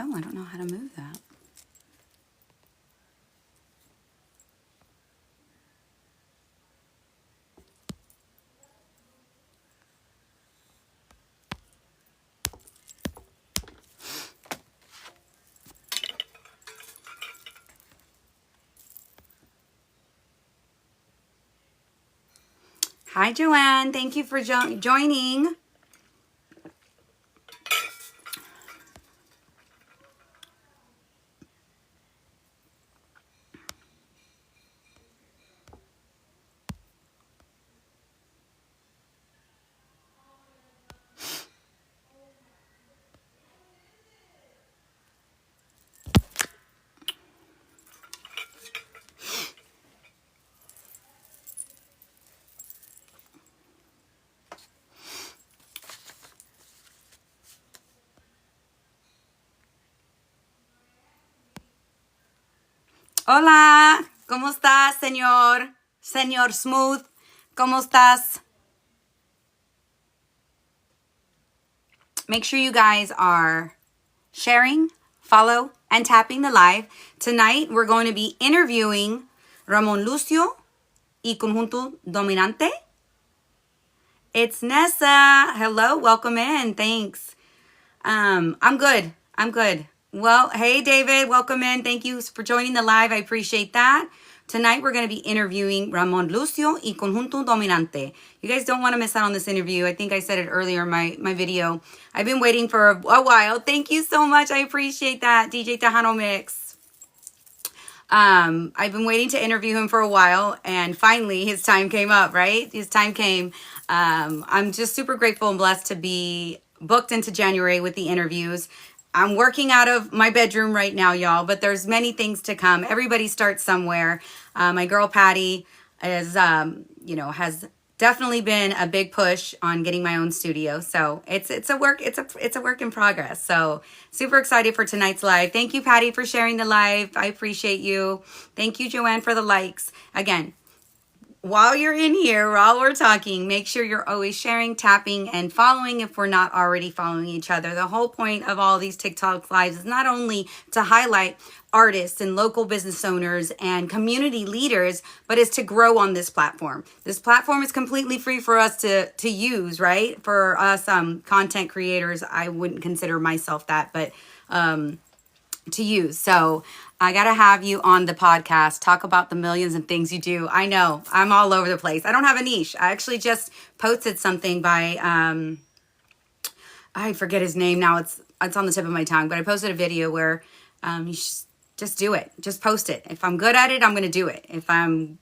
Oh, I don't know how to move that. Hi, Joanne. Thank you for joining. Hola. ¿Cómo estás, señor? Señor Smooth. ¿Cómo estás? Make sure you guys are sharing, follow, and tapping the live. Tonight, we're going to be interviewing Ramon Lucio y Conjunto Dominante. It's Nessa. Hello, welcome in. Thanks. I'm good. Well, hey, David, welcome in. Thank you for joining the live. I appreciate that. Tonight, we're going to be interviewing Ramon Lucio y Conjunto Dominante. You guys don't want to miss out on this interview. I think I said it earlier in my video. I've been waiting for a while. Thank you so much. I appreciate that, DJ Tejano Mix. I've been waiting to interview him for a while, and finally his time came up, right? His time came. I'm just super grateful and blessed to be booked into January with the interviews. I'm working out of my bedroom right now, y'all, but there's many things to come. Everybody starts somewhere. My girl Patty is, has definitely been a big push on getting my own studio. So it's a work in progress. So super excited for tonight's live. Thank you, Patty, for sharing the live. I appreciate you. Thank you, Joanne, for the likes. Again, while you're in here, while we're talking, make sure you're always sharing, tapping, and following if we're not already following each other. The whole point of all these TikTok lives is not only to highlight artists and local business owners and community leaders, but is to grow on this platform. This platform is completely free for us to use, right? For us content creators, I wouldn't consider myself that, but to use. So I got to have you on the podcast, talk about the millions of things you do. I know I'm all over the place. I don't have a niche. I actually just posted something by, I forget his name now. It's on the tip of my tongue, but I posted a video where you just do it. Just post it. If I'm good at it, I'm going to do it. If I'm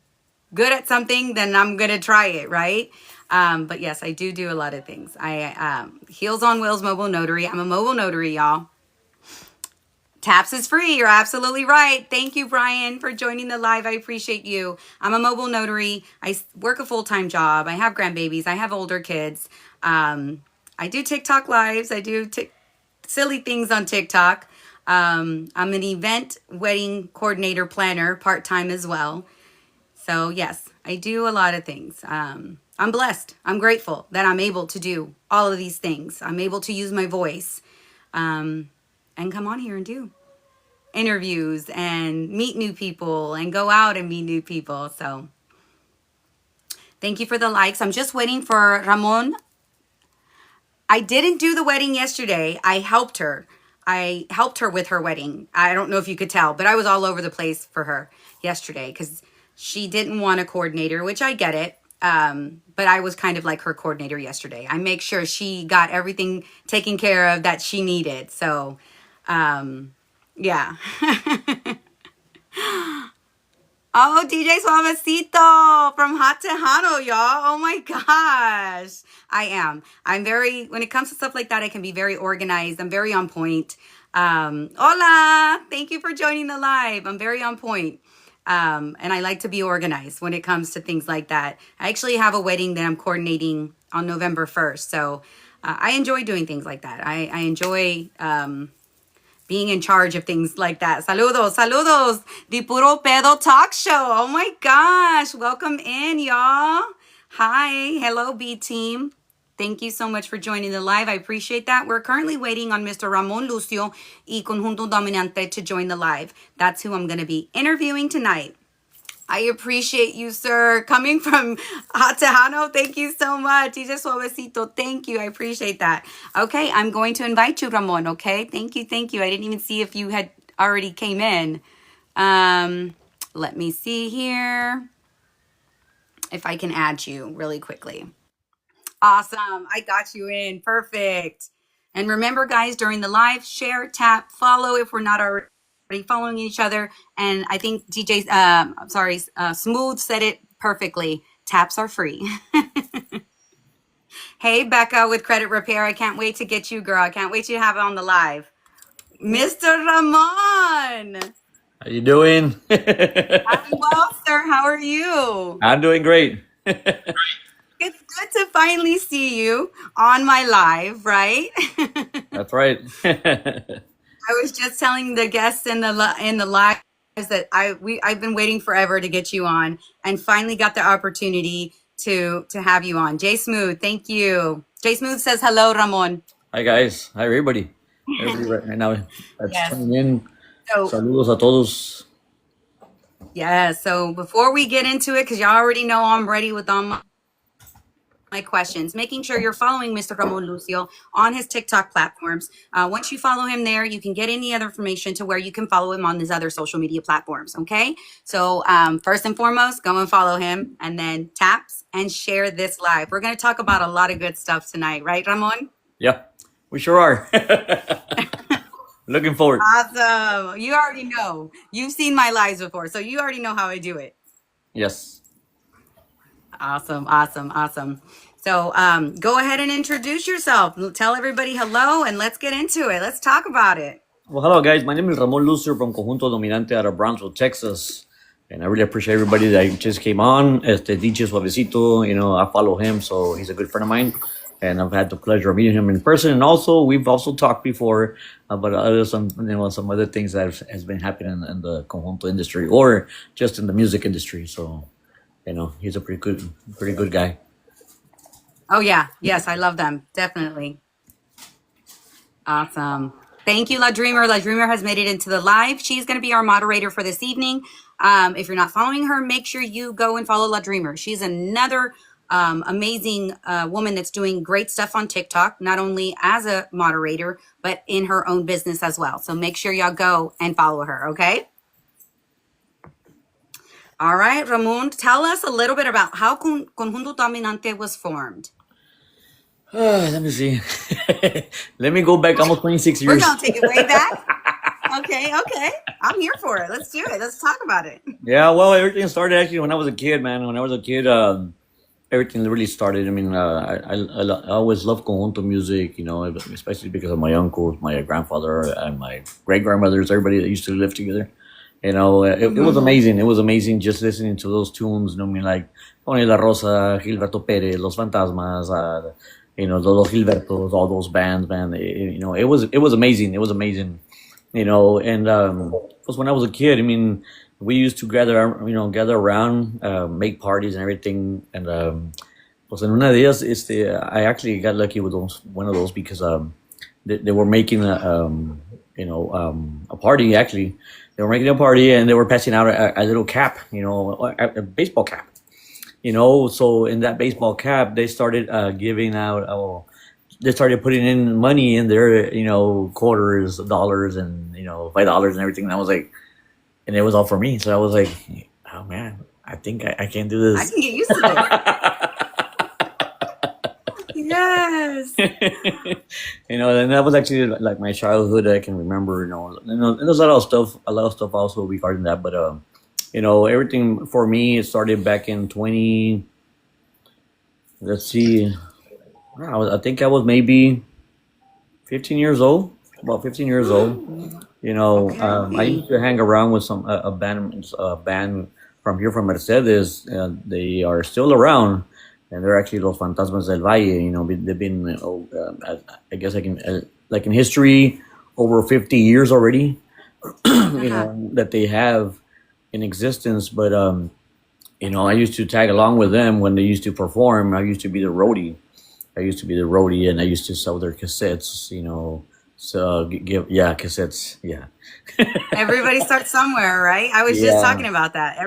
good at something, then I'm going to try it. Right. But yes, I do a lot of things. I, Heels on Wheels mobile notary. I'm a mobile notary, y'all. Taps is free. You're absolutely right. Thank you, Brian, for joining the live. I appreciate you. I'm a mobile notary. I work a full-time job. I have grandbabies. I have older kids. I do TikTok lives. I do silly things on TikTok. I'm an event wedding coordinator planner part-time as well. So yes, I do a lot of things. I'm blessed. I'm grateful that I'm able to do all of these things. I'm able to use my voice. And come on here and do interviews and meet new people and go out and meet new people. So thank you for the likes. I'm just waiting for Ramon. I didn't do the wedding yesterday. I helped her with her wedding. I don't know if you could tell, but I was all over the place for her yesterday because she didn't want a coordinator, which I get it. But I was kind of like her coordinator yesterday. I make sure she got everything taken care of that she needed. So yeah. Oh, DJ Suavecito from Hot Tejano, y'all. Oh my gosh. I'm very, when it comes to stuff like that, I can be very organized. I'm very on point. Hola. Thank you for joining the live. I'm very on point. And I like to be organized when it comes to things like that. I actually have a wedding that I'm coordinating on November 1st. So I enjoy doing things like that. I enjoy being in charge of things like that. Saludos. Di Puro Pedo Talk Show. Oh my gosh. Welcome in, y'all. Hi. Hello, B team. Thank you so much for joining the live. I appreciate that. We're currently waiting on Mr. Ramon Lucio y Conjunto Dominante to join the live. That's who I'm going to be interviewing tonight. I appreciate you, sir. Coming from Tejano, thank you so much. Dice suavecito. Thank you. I appreciate that. Okay, I'm going to invite you, Ramon, okay? Thank you, thank you. I didn't even see if you had already came in. Let me see here if I can add you really quickly. Awesome. I got you in. Perfect. And remember, guys, during the live, share, tap, follow if we're not already following each other. And I think Smooth said it perfectly. Taps are free. Hey, Becca with Credit Repair. I can't wait to get you, girl. I can't wait to have it on the live. Mr. Ramon. How you doing? I'm well, sir. How are you? I'm doing great. It's good to finally see you on my live, right? That's right. I was just telling the guests in the live that I've been waiting forever to get you on, and finally got the opportunity to have you on. Jay Smooth, thank you. Jay Smooth says hello, Ramon. Hi guys. Hi everybody. Everybody right now that's Yes. tuning in. So, Saludos a todos. yeah. So before we get into it, because you already know I'm ready with all my questions, making sure you're following Mr. Ramon Lucio on his TikTok platforms. Once you follow him there, you can get any other information to where you can follow him on his other social media platforms. Okay. So first and foremost, go and follow him, and then taps and share this live. We're going to talk about a lot of good stuff tonight, right, Ramon? Yeah, we sure are. Looking forward. Awesome. You already know. You've seen my lives before, so you already know how I do it. Yes. Awesome, awesome, awesome. So go ahead and introduce yourself. Tell everybody hello, and let's get into it. Let's talk about it. Well, hello guys. My name is Ramon Lucio from Conjunto Dominante out of Brownsville, Texas. And I really appreciate everybody that just came on. DJ Suavecito, I follow him, so he's a good friend of mine. And I've had the pleasure of meeting him in person. And also, we've also talked before about some other things that has been happening in the conjunto industry or just in the music industry. So, he's a pretty good guy. Oh, yeah. Yes, I love them. Definitely. Awesome. Thank you, La Dreamer. La Dreamer has made it into the live. She's going to be our moderator for this evening. If you're not following her, make sure you go and follow La Dreamer. She's another amazing woman that's doing great stuff on TikTok, not only as a moderator, but in her own business as well. So make sure y'all go and follow her, okay? All right, Ramon, tell us a little bit about how Conjunto Dominante was formed. Let me see. Let me go back almost 26 years. We're going to take it way back. Okay. I'm here for it. Let's do it. Let's talk about it. Yeah, well, everything started actually when I was a kid, man. When I was a kid, everything really started. I mean, I always loved conjunto music, especially because of my uncles, my grandfather, and my great-grandmothers, everybody that used to live together. It was amazing. It was amazing just listening to those tunes. I mean, like Tony La Rosa, Gilberto Perez, Los Fantasmas, Los Gilbertos, all those bands, man. It was amazing. It was amazing. And was when I was a kid. I mean, we used to gather around, make parties and everything. And pues en una de ellas, I actually got lucky with one of those because they were making a party. Actually, they were making a party and they were passing out a little cap, a baseball cap. So in that baseball cap, they started giving out. They started putting in money in there, quarters, dollars, and $5 and everything. And I was like, and it was all for me. So I was like, oh man, I think I can do this. I can get used to it. Yes. And that was actually like my childhood. I can remember, and there's a lot of stuff also regarding that. But everything for me, it started back in let's see, I think I was maybe 15 years old, about 15 years old. Okay. I used to hang around with a band from here from Mercedes. They are still around, and they're actually Los Fantasmas del Valle. They've been, I guess, like in history, over 50 years already. That they have in existence. But I used to tag along with them when they used to perform. I used to be the roadie. I used to be the roadie, and I used to sell their cassettes. You know, so give yeah cassettes. Yeah, Everybody starts somewhere, right? I was just yeah, talking about that.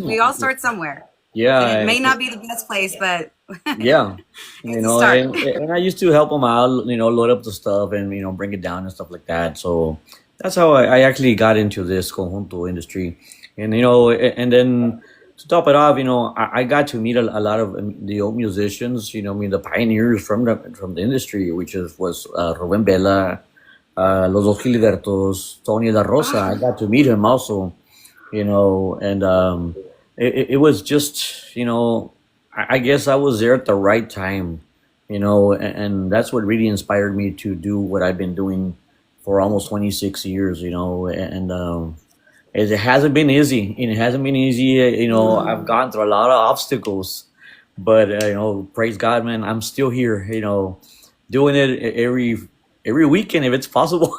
We all start somewhere. And it yeah. may not be the best place, but Yeah, it's a start. and I used to help them out, load up the stuff and bring it down and stuff like that. So that's how I actually got into this conjunto industry, and and then to top it off, I got to meet a lot of the old musicians, the pioneers from the industry, which was Ruben Vela, Los Dos Gilbertos, Tony La Rosa. I got to meet him also, and it was just, I guess I was there at the right time, and that's what really inspired me to do what I've been doing for almost 26 years, and it hasn't been easy. It hasn't been easy. I've gone through a lot of obstacles, but praise God, man, I'm still here, doing it every weekend if it's possible.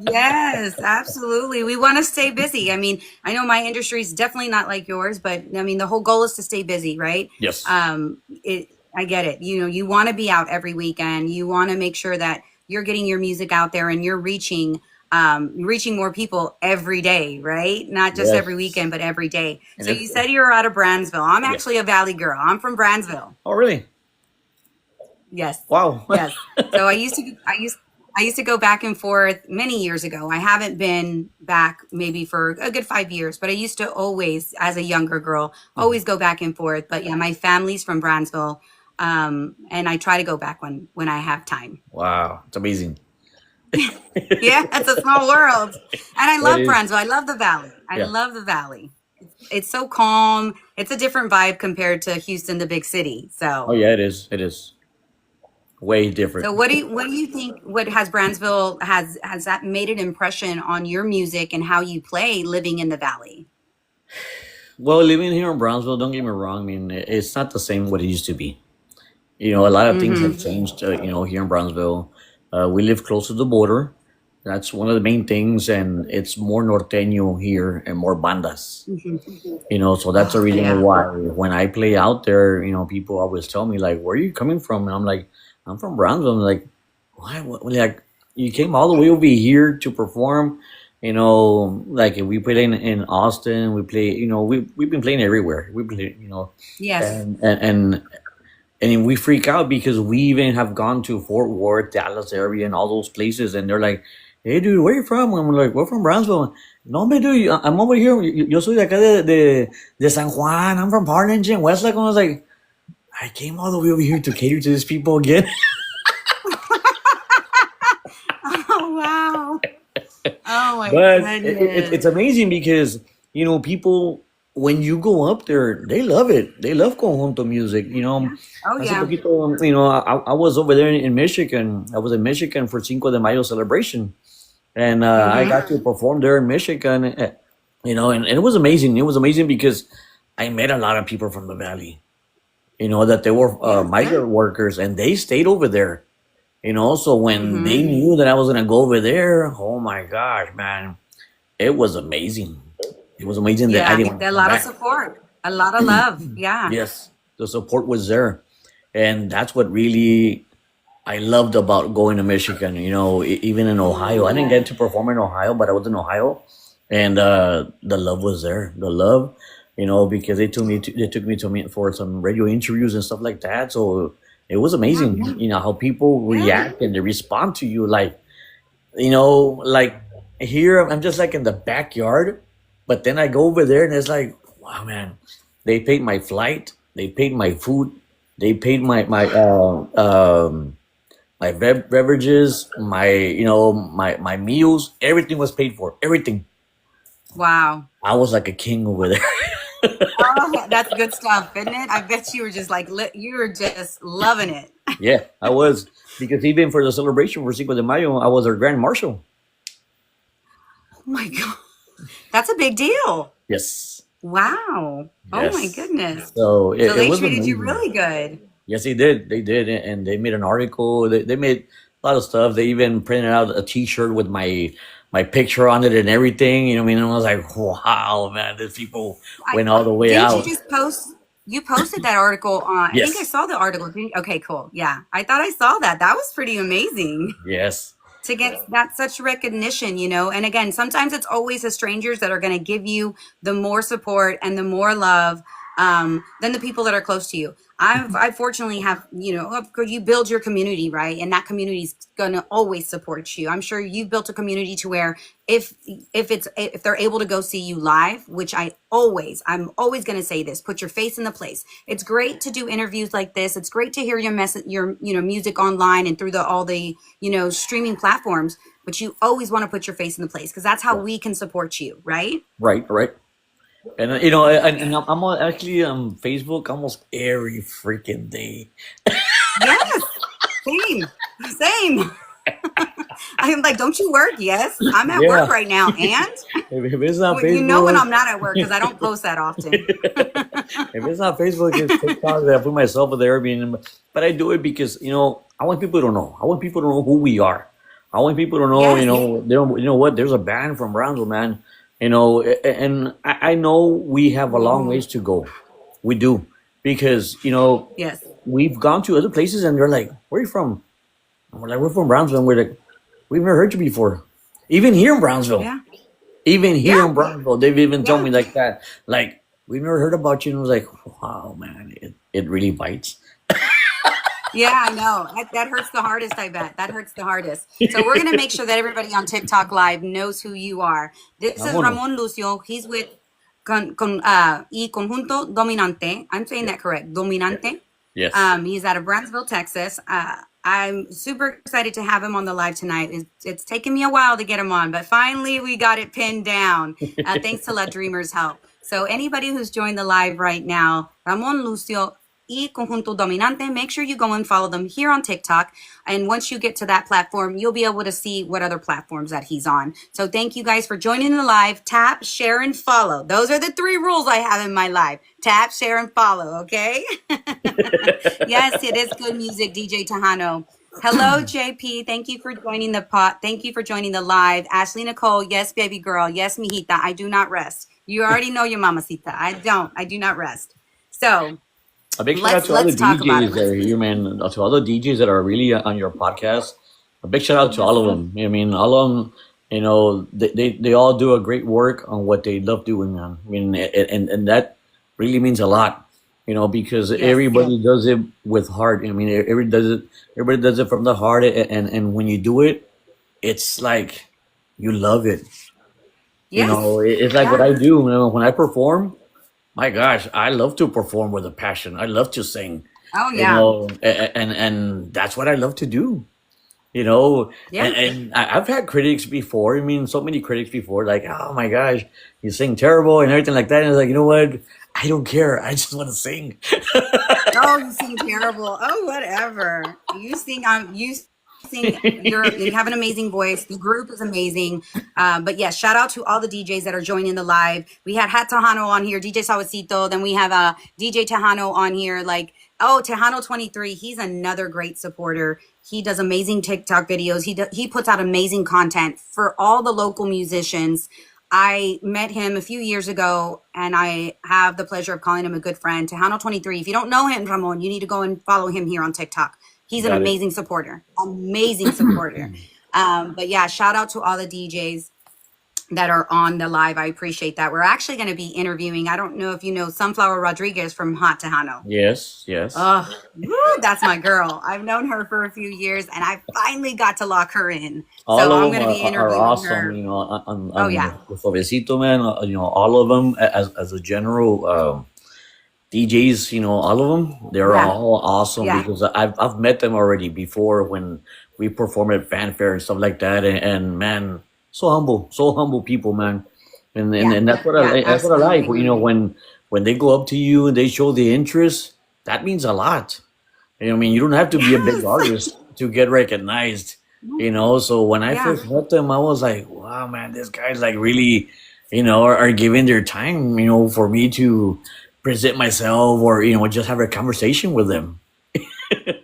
Yes, absolutely. We want to stay busy. I mean, I know my industry is definitely not like yours, but I mean, the whole goal is to stay busy, right? Yes. I get it. You want to be out every weekend. You want to make sure that you're getting your music out there and you're reaching more people every day, right? Not just every Yes. weekend, but every day. And So you said you're out of Brandsville. I'm yes. actually a Valley girl. I'm from Brandsville. Oh, really? Yes. Wow. Yes. So I used to go back and forth many years ago. I haven't been back maybe for a good 5 years, but I used to always, as a younger girl, always go back and forth. But yeah, my family's from Brandsville. And I try to go back when I have time. Wow. It's amazing. Yeah, it's a small world. And I It love is. Brandsville. I love the valley. I Yeah. love the valley. It's so calm. It's a different vibe compared to Houston, the big city. Oh, So yeah, it is. It is way different. So what do you think, what has Brandsville, has that made an impression on your music and how you play living in the valley? Well, living here in Brownsville, don't get me wrong. I mean, it's not the same what it used to be. A lot of things have Mm-hmm. changed. Here in Brownsville, we live close to the border. That's one of the main things, and it's more norteño here and more bandas. So that's the Oh, reason yeah. why when I play out there, people always tell me like, "Where are you coming from?" And I'm like, "I'm from Brownsville." I'm like, what? Like, you came all the way over here to perform. Like if we play in Austin, we play. We've been playing everywhere. We play, Yes. and we freak out because we even have gone to Fort Worth, Dallas area, and all those places, and they're like, "Hey, dude, where you from?" And we're like, "We're from Brownsville." No, me, dude, I'm over here. Yo soy de acá de San Juan. I'm from Harlingen, Westlake. And I was like, I came all the way over here to cater to these people again. Oh, wow. Oh my But it's goodness. amazing because people, when you go up there, they love it. They love conjunto music. Oh Hace yeah. poquito, I was over there in Michigan. I was in Michigan for Cinco de Mayo celebration, and I Mm-hmm. got to perform there in Michigan. And it was amazing. It was amazing because I met a lot of people from the valley. That they were Yeah, migrant good. workers, and they stayed over there. So when they Mm-hmm. knew that I was gonna go over there, oh my gosh, man, it was amazing. It was amazing that I Yeah, didn't want a to come lot of back. support, a lot of love. Yeah. Yes, the support was there, and that's what really I loved about going to Michigan. Even in Ohio, I didn't get to perform in Ohio, but I was in Ohio, and the love was there. The love, because they took me to meet for some radio interviews and stuff like that. So it was Yeah. amazing. How people Yeah. react and they respond to you. Like like here I'm just like in the backyard, but then I go over there and it's like, wow, man, they paid my flight, they paid my food, they paid my beverages, my meals, everything was paid for, everything. Wow. I was like a king over there. Oh, that's good stuff, isn't it? I bet you were just like you were just loving it. Yeah, I was, because even for the celebration for Cinco de Mayo, I was their grand marshal. Oh my God. That's a big deal. Yes, Wow. Oh my yes. goodness. So So it they was treated you amazing. really good. Yes, they did. They did, and they made an article. They made a lot of stuff. They even printed out a T-shirt with my picture on it and everything. I mean, and I was like, wow, man, these people I went all the way didn't you out. just post? You posted that article on, I think I Yes. saw the article. Okay, cool. Yeah. I thought I saw that. That was pretty amazing Yes. to get that such recognition, you know. And again, sometimes it's always the strangers that are going to give you the more support and the more love than the people that are close to you. I fortunately have, you know, of course you build your community, right? And that community is going to always support you. I'm sure you've built a community to where if they're able to go see you live, which I'm always going to say this, put your face in the place. It's great to do interviews like this. It's great to hear your you know, music online and through all the, you know, streaming platforms, but you always want to put your face in the place because that's how we can support you, right? Right. Right. And you know, and actually on Facebook almost every freaking day. Yes. Same. Same. I'm like, don't you work? Yes. I'm at work Yeah. right now. And If it's not well, you know when Facebook, I'm not at work because I don't post that often. if it's not Facebook, it's TikTok that I put myself there. I mean, but I do it because you know I want people to know. I want people to know who we are. I want people to know. You Yes. know, they don't. You know what? There's a band from Brownsville, man. You know, and I know we have a long ways to go. We do because you know Yes. we've gone to other places and they're like, "Where are you from?" And we're like, "We're from Brownsville." And we're like, "We've never heard you before." Even here in Brownsville. Yeah. Even here Yeah. in Brownsville, they've even told Yeah. me like that. Like, we've never heard about you. And I was like, wow, man, it really bites. Yeah, I know. That hurts the hardest, I bet. That hurts the hardest. So we're going to make sure that everybody on TikTok Live knows who you are. This is Vámonos. Ramon Lucio. He's with Y Conjunto Dominante. I'm saying that correct. Dominante. Yes. He's out of Brownsville, Texas. I'm super excited to have him on the live tonight. It's taken me a while to get him on, but finally we got it pinned down thanks to La Dreamer's help. So anybody who's joined the live right now, Ramon Lucio y Conjunto Dominante, make sure you go and follow them here on TikTok. And once you get to that platform, you'll be able to see what other platforms that he's on. So thank you guys for joining the live. Tap, share, and follow. Those are the 3 rules I have in my live. Tap, share, and follow, okay? Yes, it is good music, DJ Tejano. Hello, JP. Thank you for joining the pot. Thank you for joining the live. Ashley Nicole, yes, baby girl. Yes, mijita. I do not rest. You already know your mamacita. I don't. I do not rest. So A big shout out to all the let's talk about it. DJs that are here, man. To all the DJs that are really on your podcast. A big shout out to all of them. I mean, all of them, you know, they all do a great work on what they love doing, man. I mean, and that really means a lot, you know, because Yes. everybody does it with heart. I mean, everybody does it from the heart. And when you do it, it's like you love it. You Yes. know, it's like what Yeah. I do. You know, when I perform, my gosh, I love to perform with a passion. I love to sing. Oh, You yeah. know, and that's what I love to do. You know, Yeah. and I've had critics before. I mean, so many critics before, like, oh my gosh, you sing terrible and everything like that. And it's like, you know what? I don't care. I just want to sing. Oh, you sing terrible. Oh, whatever. You sing you have an amazing voice. The group is amazing. But yeah, shout out to all the DJs that are joining the live. We had Hat Tejano on here, DJ Suavecito, then we have DJ Tejano on here, like Tejano 23. He's another great supporter. He does amazing TikTok videos. He puts out amazing content for all the local musicians. I met him a few years ago, and I have the pleasure of calling him a good friend. Tejano 23. If you don't know him, Ramon, you need to go and follow him here on TikTok. He's an Got it. amazing supporter. Amazing supporter. But yeah, shout out to all the DJs that are on the live. I appreciate that. We're actually going to be interviewing, I don't know if you know Sunflower Rodriguez from Hot Tejano. Yes, yes. Oh, that's my girl. I've known her for a few years, and I finally got to lock her in. All So of I'm them going to be are interviewing awesome, her. you know. Oh, yeah. With Suavecito, man, you know, all of them as a general DJs, you know, all of them, they're Yeah. all awesome Yeah. because I've met them already before when we perform at fanfare and stuff like that, and man, so humble people, man, and Yeah. and that's what Yeah, that's what I like. absolutely. You know, when they go up to you and they show the interest, that means a lot. You know, I mean, you don't have to be a big Yes. artist to get recognized, you know. So when I Yeah. first met them, I was like, wow, man, this guy's like really, you know, are giving their time, you know, for me to present myself or, you know, just have a conversation with them.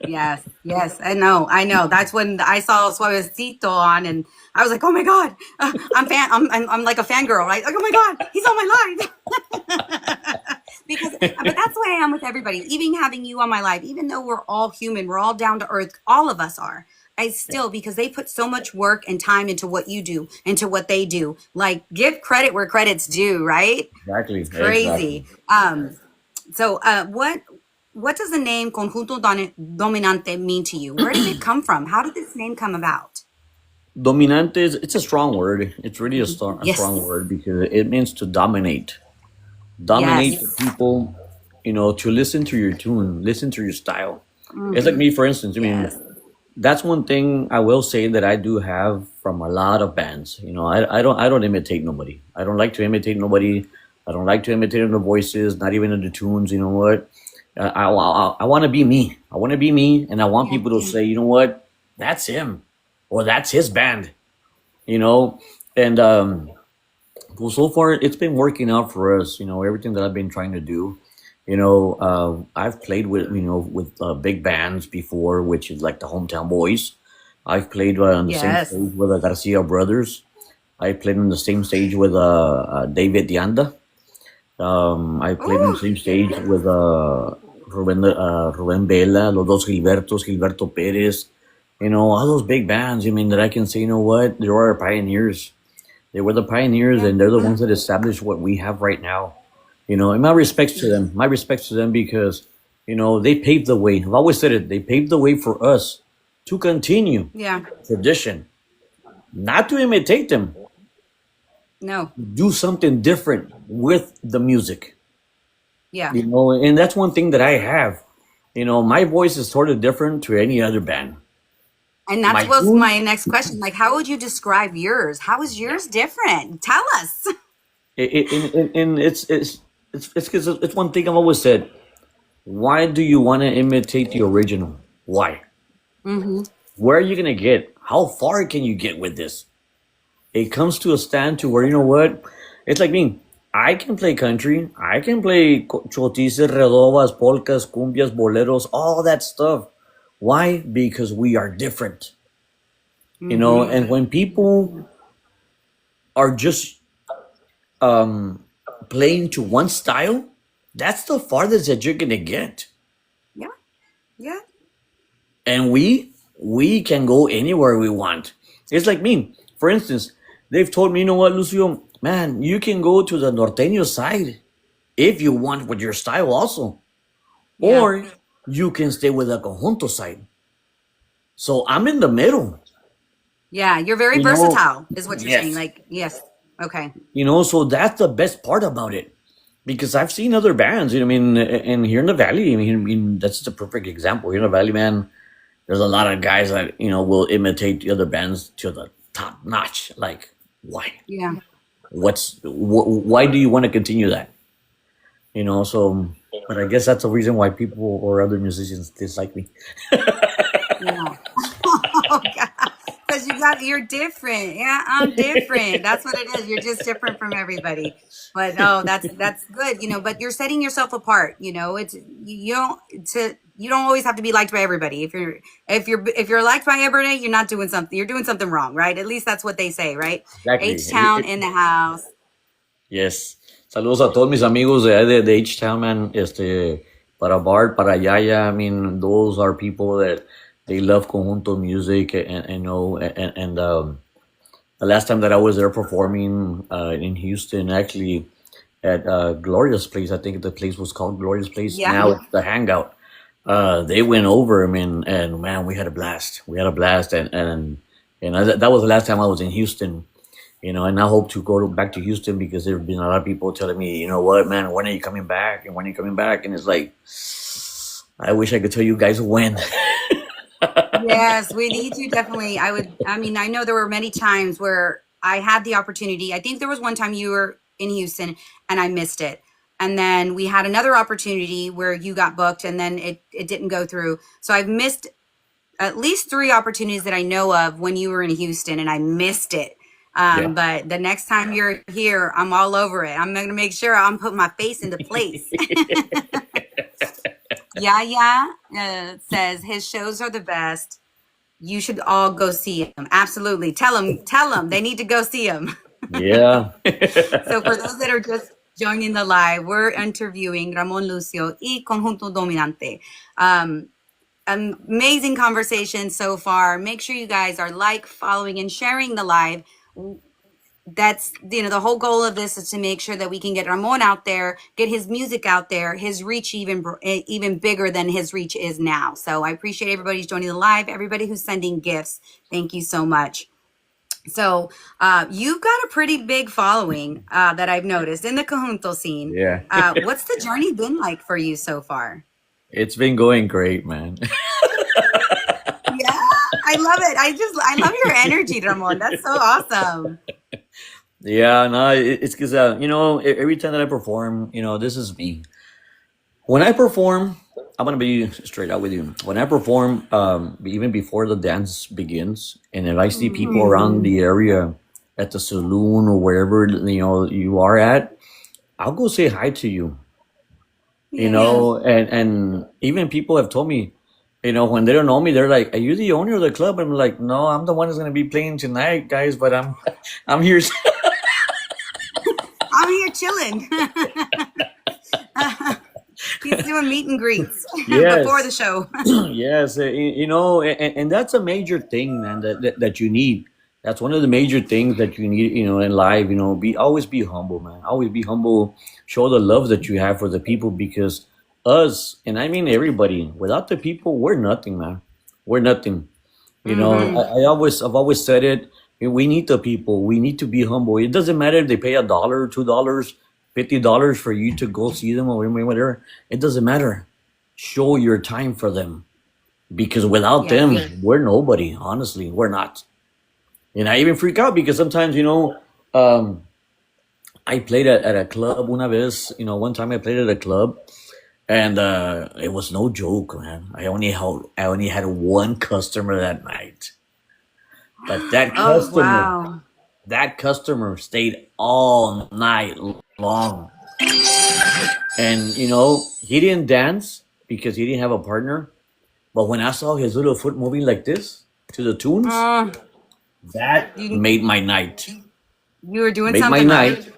Yes, yes, I know. That's when I saw Suavecito on, and I was like, "Oh my god, I'm like a fangirl, right? Like, oh my god, he's on my live." Because, but that's the way I am with everybody. Even having you on my life, even though we're all human, we're all down to earth. All of us are. I still, because they put so much work and time into what you do, into what they do. Like, give credit where credit's due, right? Exactly, It's exactly. crazy. What does the name Conjunto Dominante mean to you? Where did it come from? How did this name come about? Dominante, it's a strong word. It's really a strong Yes. word because it means to dominate. Dominate the Yes. people, to listen to your tune, listen to your style. It's like me, for instance. I mean, Yes. that's one thing I will say that I do have from a lot of bands. I don't imitate nobody. I don't like to imitate nobody. I don't like to imitate in the voices, not even in the tunes. You know what? I want to be me. I want to be me, and I want Yeah. people to say, you know what, that's him, or that's his band. You know, and well, so far it's been working out for us. Everything that I've been trying to do. I've played with big bands before, which is like the Hometown Boys. I've played on the same Yes. stage with the Garcia brothers. I played on the same stage with David Dianda. I played on the Oh, same stage with Ruben Vela, Los Dos Gilbertos, Gilberto Perez. All those big bands. I mean, that I can say, you know what? They were our pioneers. They were the pioneers, yeah. and they're the ones that established what we have right now. And my respects to them. My respects to them because, they paved the way. I've always said it. They paved the way for us to continue Yeah. tradition, not to imitate them, No. do something different with the music. Yeah. And that's one thing that I have. My voice is sort of different to any other band. And My that was tune, my next question. Like, how would you describe yours? How is yours different? Tell us. and it's 'cause it's one thing I've always said. Why do you want to imitate the original? Why? Hmm. Where are you gonna get? How far can you get with this? It comes to a stand to where, you know what? It's like me. I can play country. I can play chotices, redobas, polkas, cumbias, boleros, all that stuff. Why? Because we are different. Hmm. And when people are just playing to one style, that's the farthest that you're gonna get. Yeah. Yeah. And we can go anywhere we want. It's like me. For instance, they've told me, you know what, Lucio, man, you can go to the norteño side if you want with your style also, Yeah. or you can stay with the conjunto side. So I'm in the middle. Yeah. You're very You know, versatile, is what you're saying. yes. Like, yes. Okay. So that's the best part about it. Because I've seen other bands, I mean, and here in the Valley, I mean, that's the perfect example. Here in the Valley, man, there's a lot of guys that will imitate the other bands to the top notch. Like, why? Yeah. Why do you want to continue that? So, but I guess that's the reason why people or other musicians dislike me. Yeah. Oh, God. Because you're different. Yeah, I'm different. That's what it is. You're just different from everybody. But oh, that's good. But you're setting yourself apart. It's you don't always have to be liked by everybody. If you're liked by everybody, you're not doing something. You're doing something wrong, right? At least that's what they say, right? Exactly. H Town in the house. Yes. Saludos a todos mis amigos de H-Town, man. Para Bart, para Yaya. I mean, those are people that they love conjunto music, and the last time that I was there performing in Houston, actually at Gloria's Place, I think the place was called Gloria's Place. Yeah. Now it's the Hangout. They went over. I mean, and man, we had a blast. We had a blast, and that was the last time I was in Houston. And I hope to go back to Houston because there have been a lot of people telling me, you know what, man, when are you coming back? And when are you coming back? And it's like, I wish I could tell you guys when. Yes, we need to definitely. I know there were many times where I had the opportunity. I think there was one time you were in Houston and I missed it. And then we had another opportunity where you got booked and then it didn't go through. So I've missed at least 3 opportunities that I know of when you were in Houston and I missed it. Yeah. But the next time you're here, I'm all over it. I'm going to make sure I'm putting my face into place. Yaya says his shows are the best. You should all go see him. Absolutely. Tell them they need to go see him. Yeah. So for those that are just joining the live. We're interviewing Ramon Lucio y Conjunto Dominante. Amazing conversation so far. Make sure you guys are following, and sharing the live. That's, the whole goal of this is to make sure that we can get Ramon out there, get his music out there, his reach even bigger than his reach is now. So I appreciate everybody who's joining the live, everybody who's sending gifts. Thank you so much. So you've got a pretty big following that I've noticed in the Conjunto scene. Yeah. What's the journey been like for you so far? It's been going great, man. Yeah, I love it. I love your energy, Ramon. That's so awesome. Yeah, no, it's because every time that I perform, this is me. When I perform, I'm gonna be straight out with you. When I perform, even before the dance begins, and if I see people around the area at the saloon or wherever you are at, I'll go say hi to you. Yeah. And even people have told me, when they don't know me, they're like, "Are you the owner of the club?" I'm like, "No, I'm the one who's gonna be playing tonight, guys, but I'm here." I'm here chilling. He's doing meet and greets before the Yes. show. Yes, and that's a major thing, man, that you need. That's one of the major things that you need, in life. Always be humble, man. Always be humble. Show the love that you have for the people, because us, and I mean everybody, without the people, we're nothing, man. We're nothing. Hmm. I've always said it. We need the people. We need to be humble. It doesn't matter if they pay $1, $2, $50 for you to go see them or whatever. It doesn't matter. Show your time for them, because without Yes. them, we're nobody. Honestly, we're not. And I even freak out because sometimes, um, I played at a club una vez. One time I played at a club, and it was no joke, man. I only had one customer that night, but that Oh, customer wow. that customer stayed all night long. And he didn't dance because he didn't have a partner. But when I saw his little foot moving like this to the tunes, Uh, that you, made my night. you were doing Made my something right.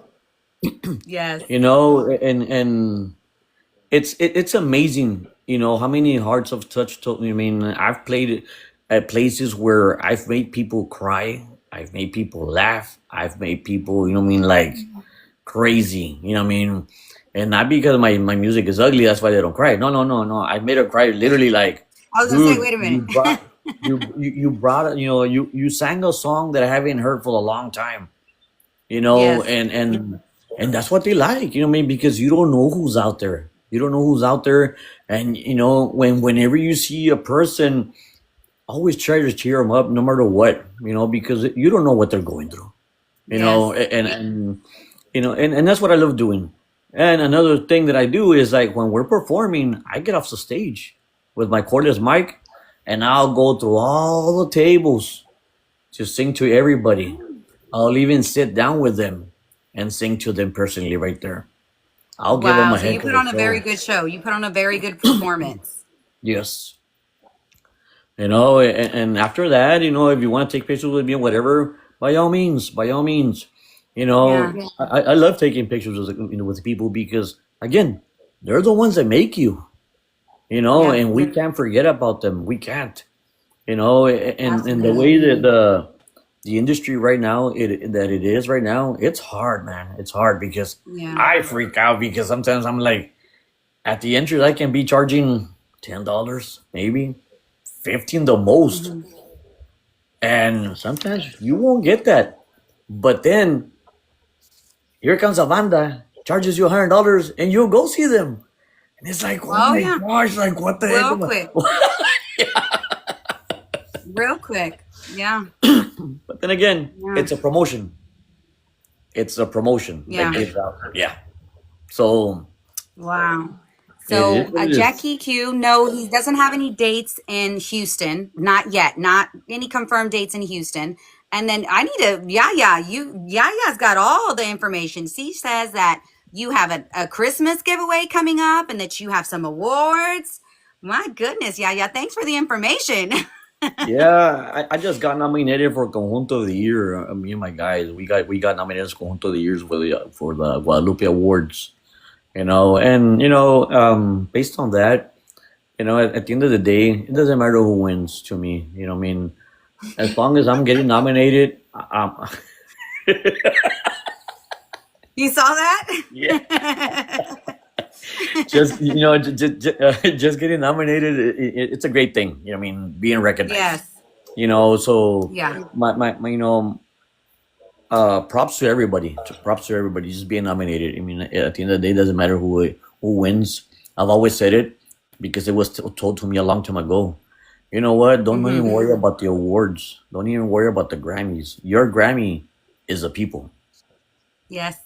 night. Yes. And it's amazing, how many hearts have touched. I mean, I've played at places where I've made people cry. I've made people laugh. I've made people, like crazy. I mean, and not because my music is ugly. That's why they don't cry. No, no, no, no. I made her cry literally. Like, I was gonna say, dude, wait a you minute. brought you brought you sang a song that I haven't heard for a long time. Yes. And that's what they like. I mean, because you don't know who's out there. You don't know who's out there, and whenever you see a person, always try to cheer them up, no matter what. Because you don't know what they're going through. Yes. And that's what I love doing. And another thing that I do is, like, when we're performing, I get off the stage with my cordless mic, and I'll go through all the tables to sing to everybody. I'll even sit down with them and sing to them personally right there. I'll give them Wow. a So you heck put of a on a very show. good show. You put on a very good performance. Yes. And after that, if you want to take pictures with me or whatever, by all means, by all means. Yeah. I love taking pictures with people, because, again, they're the ones that make you, Yeah. and we can't forget about them. We can't, and the way that Absolutely. the industry right now, it is right now, it's hard, man. It's hard because Yeah. I freak out, because sometimes I'm like, at the entrance, I can be charging $10, maybe 15 the most. Hmm. And sometimes you won't get that. But then here comes a banda, charges you $100, and you'll go see them. And it's like, oh Oh my yeah. gosh, like, what the heck Real am quick. I? Real quick. Yeah. But then again, Yeah. it's a promotion. It's a promotion that Yeah. gives out. Yeah. So Wow. it is So what it is. Jackie Q, no, he doesn't have any dates in Houston. Not yet. Not any confirmed dates in Houston. And then I need to, Yaya, Yaya's got all the information. She says that you have a Christmas giveaway coming up and that you have some awards. My goodness, Yaya, thanks for the information. Yeah, I just got nominated for Conjunto of the Year. Me and my guys, we got nominated as Conjunto of the Years for the Guadalupe Awards. And based on that, at the end of the day, it doesn't matter who wins to me. I mean, as long as I'm getting nominated, You saw yeah, that? just getting nominated, it's a great thing. I mean, being recognized. Yes. So Yeah. my props to everybody. Props to everybody just being nominated. I mean, at the end of the day, it doesn't matter who wins. I've always said it because it was told to me a long time ago. You know what? Don't even worry about the awards. Don't even worry about the Grammys. Your Grammy is the people. Yes.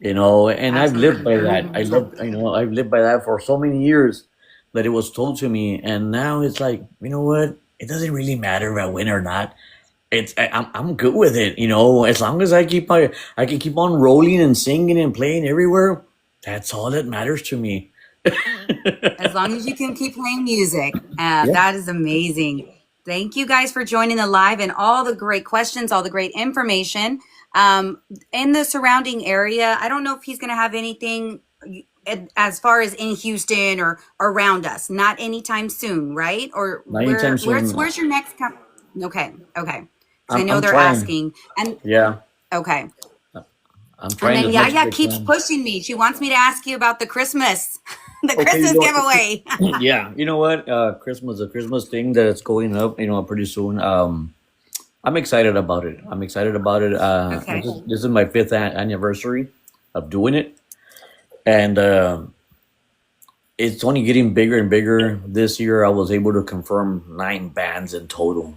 And I've lived Absolutely. by that. I've lived by that for so many years that it was told to me, and now it's like, you know what? It doesn't really matter if I win or not. I'm good with it. As long as I can keep on rolling and singing and playing everywhere. That's all that matters to me. As long as you can keep playing music, Yeah. that is amazing. Thank you guys for joining the live and all the great questions, all the great information. In the surrounding area, I don't know if he's going to have anything as far as in Houston or around us. Not anytime soon, right? Or Not anytime soon. where's your next? Okay, okay. Because I know I'm they're trying. asking, and Yeah, okay. I'm And trying then as much as Yaya I keeps can. pushing me. She wants me to ask you about the Christmas, the Okay, Christmas giveaway. yeah, you know what? Christmas, the Christmas thing that's going up, pretty soon. I'm excited about it. I'm excited about it. This Okay. is this is my fifth anniversary of doing it, and it's only getting bigger and bigger. This year, I was able to confirm 9 bands in total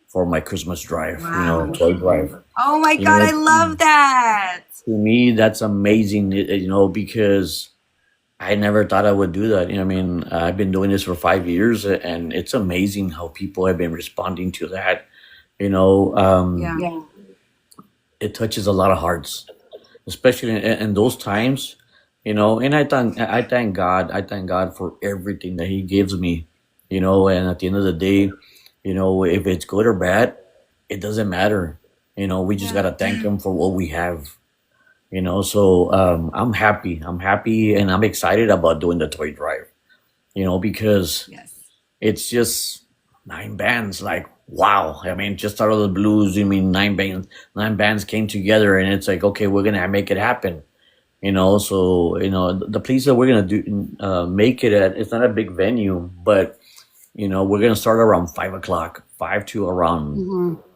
for my Christmas drive. Wow. Toy drive. Oh my You God, know, I love that. to me, that's amazing. Because I never thought I would do that. I mean, I've been doing this for 5 years, and it's amazing how people have been responding to that. You know, Yeah. um, it touches a lot of hearts, especially in those times. And I thank God. I thank God for everything that He gives me. And at the end of the day, if it's good or bad, it doesn't matter. We just Yeah. gotta thank Him for what we have. So I'm happy. I'm happy, and I'm excited about doing the toy drive. Because Yes. it's just 9 bands. Like, wow. I mean, just out of the blues, 9 bands came together, and it's like, okay, we're gonna make it happen. So the place that we're gonna make it at, it's not a big venue, but we're gonna start around 5 o'clock, 5 to around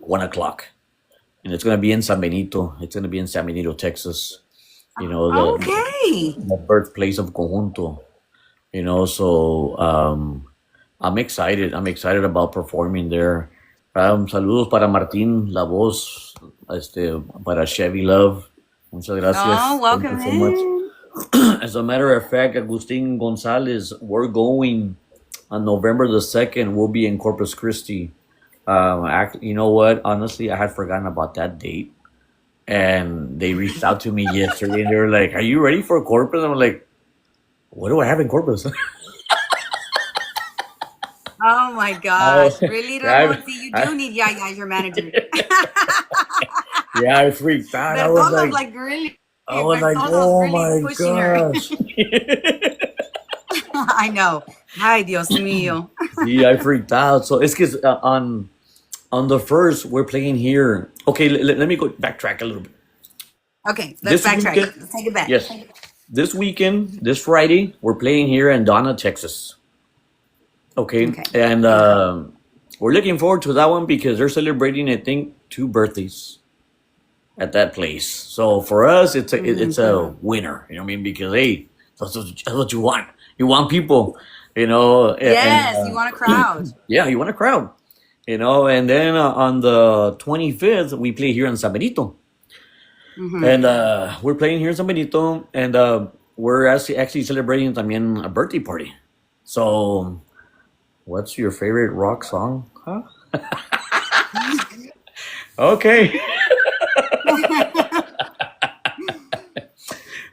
1 o'clock, and it's gonna be in San Benito. It's gonna be in San Benito, Texas. The Okay. the birthplace of Conjunto. So I'm excited. I'm excited about performing there. Saludos para Martín, la voz, para Chevy Love. Muchas Oh, gracias. Thank you welcome so much. in. As a matter of fact, Agustin Gonzalez, we're going on November the 2nd. We'll be in Corpus Christi. You know what? Honestly, I had forgotten about that date. And they reached out to me yesterday and they were like, "Are you ready for Corpus?" I'm like, "What do I have in Corpus?" Oh my I, gosh. Really, I, Ramon? See, you I, do need Yaya as your manager. yeah, I freaked out. Bertolo's like, really? I was like, Bertolo's oh really my pushing her. gosh. I know. Ay, Dios mío. See, I freaked out. So it's because on the first, we're playing here. Okay, let me go backtrack a little bit. Okay, let's This backtrack. weekend, Let's take it back. yes, this Friday, we're playing here in Donna, Texas. Okay, Okay. and we're looking forward to that one because they're celebrating, I think, 2 birthdays at that place. So for us, it's a winner. You know what I mean? Because hey, that's what you want. You want people. And Yes, you want a crowd. yeah, you want a crowd. And then on the 25th, we play here in San Benito, and we're playing here in San Benito, and we're actually celebrating también a birthday party. So, what's your favorite rock song? Huh? Okay.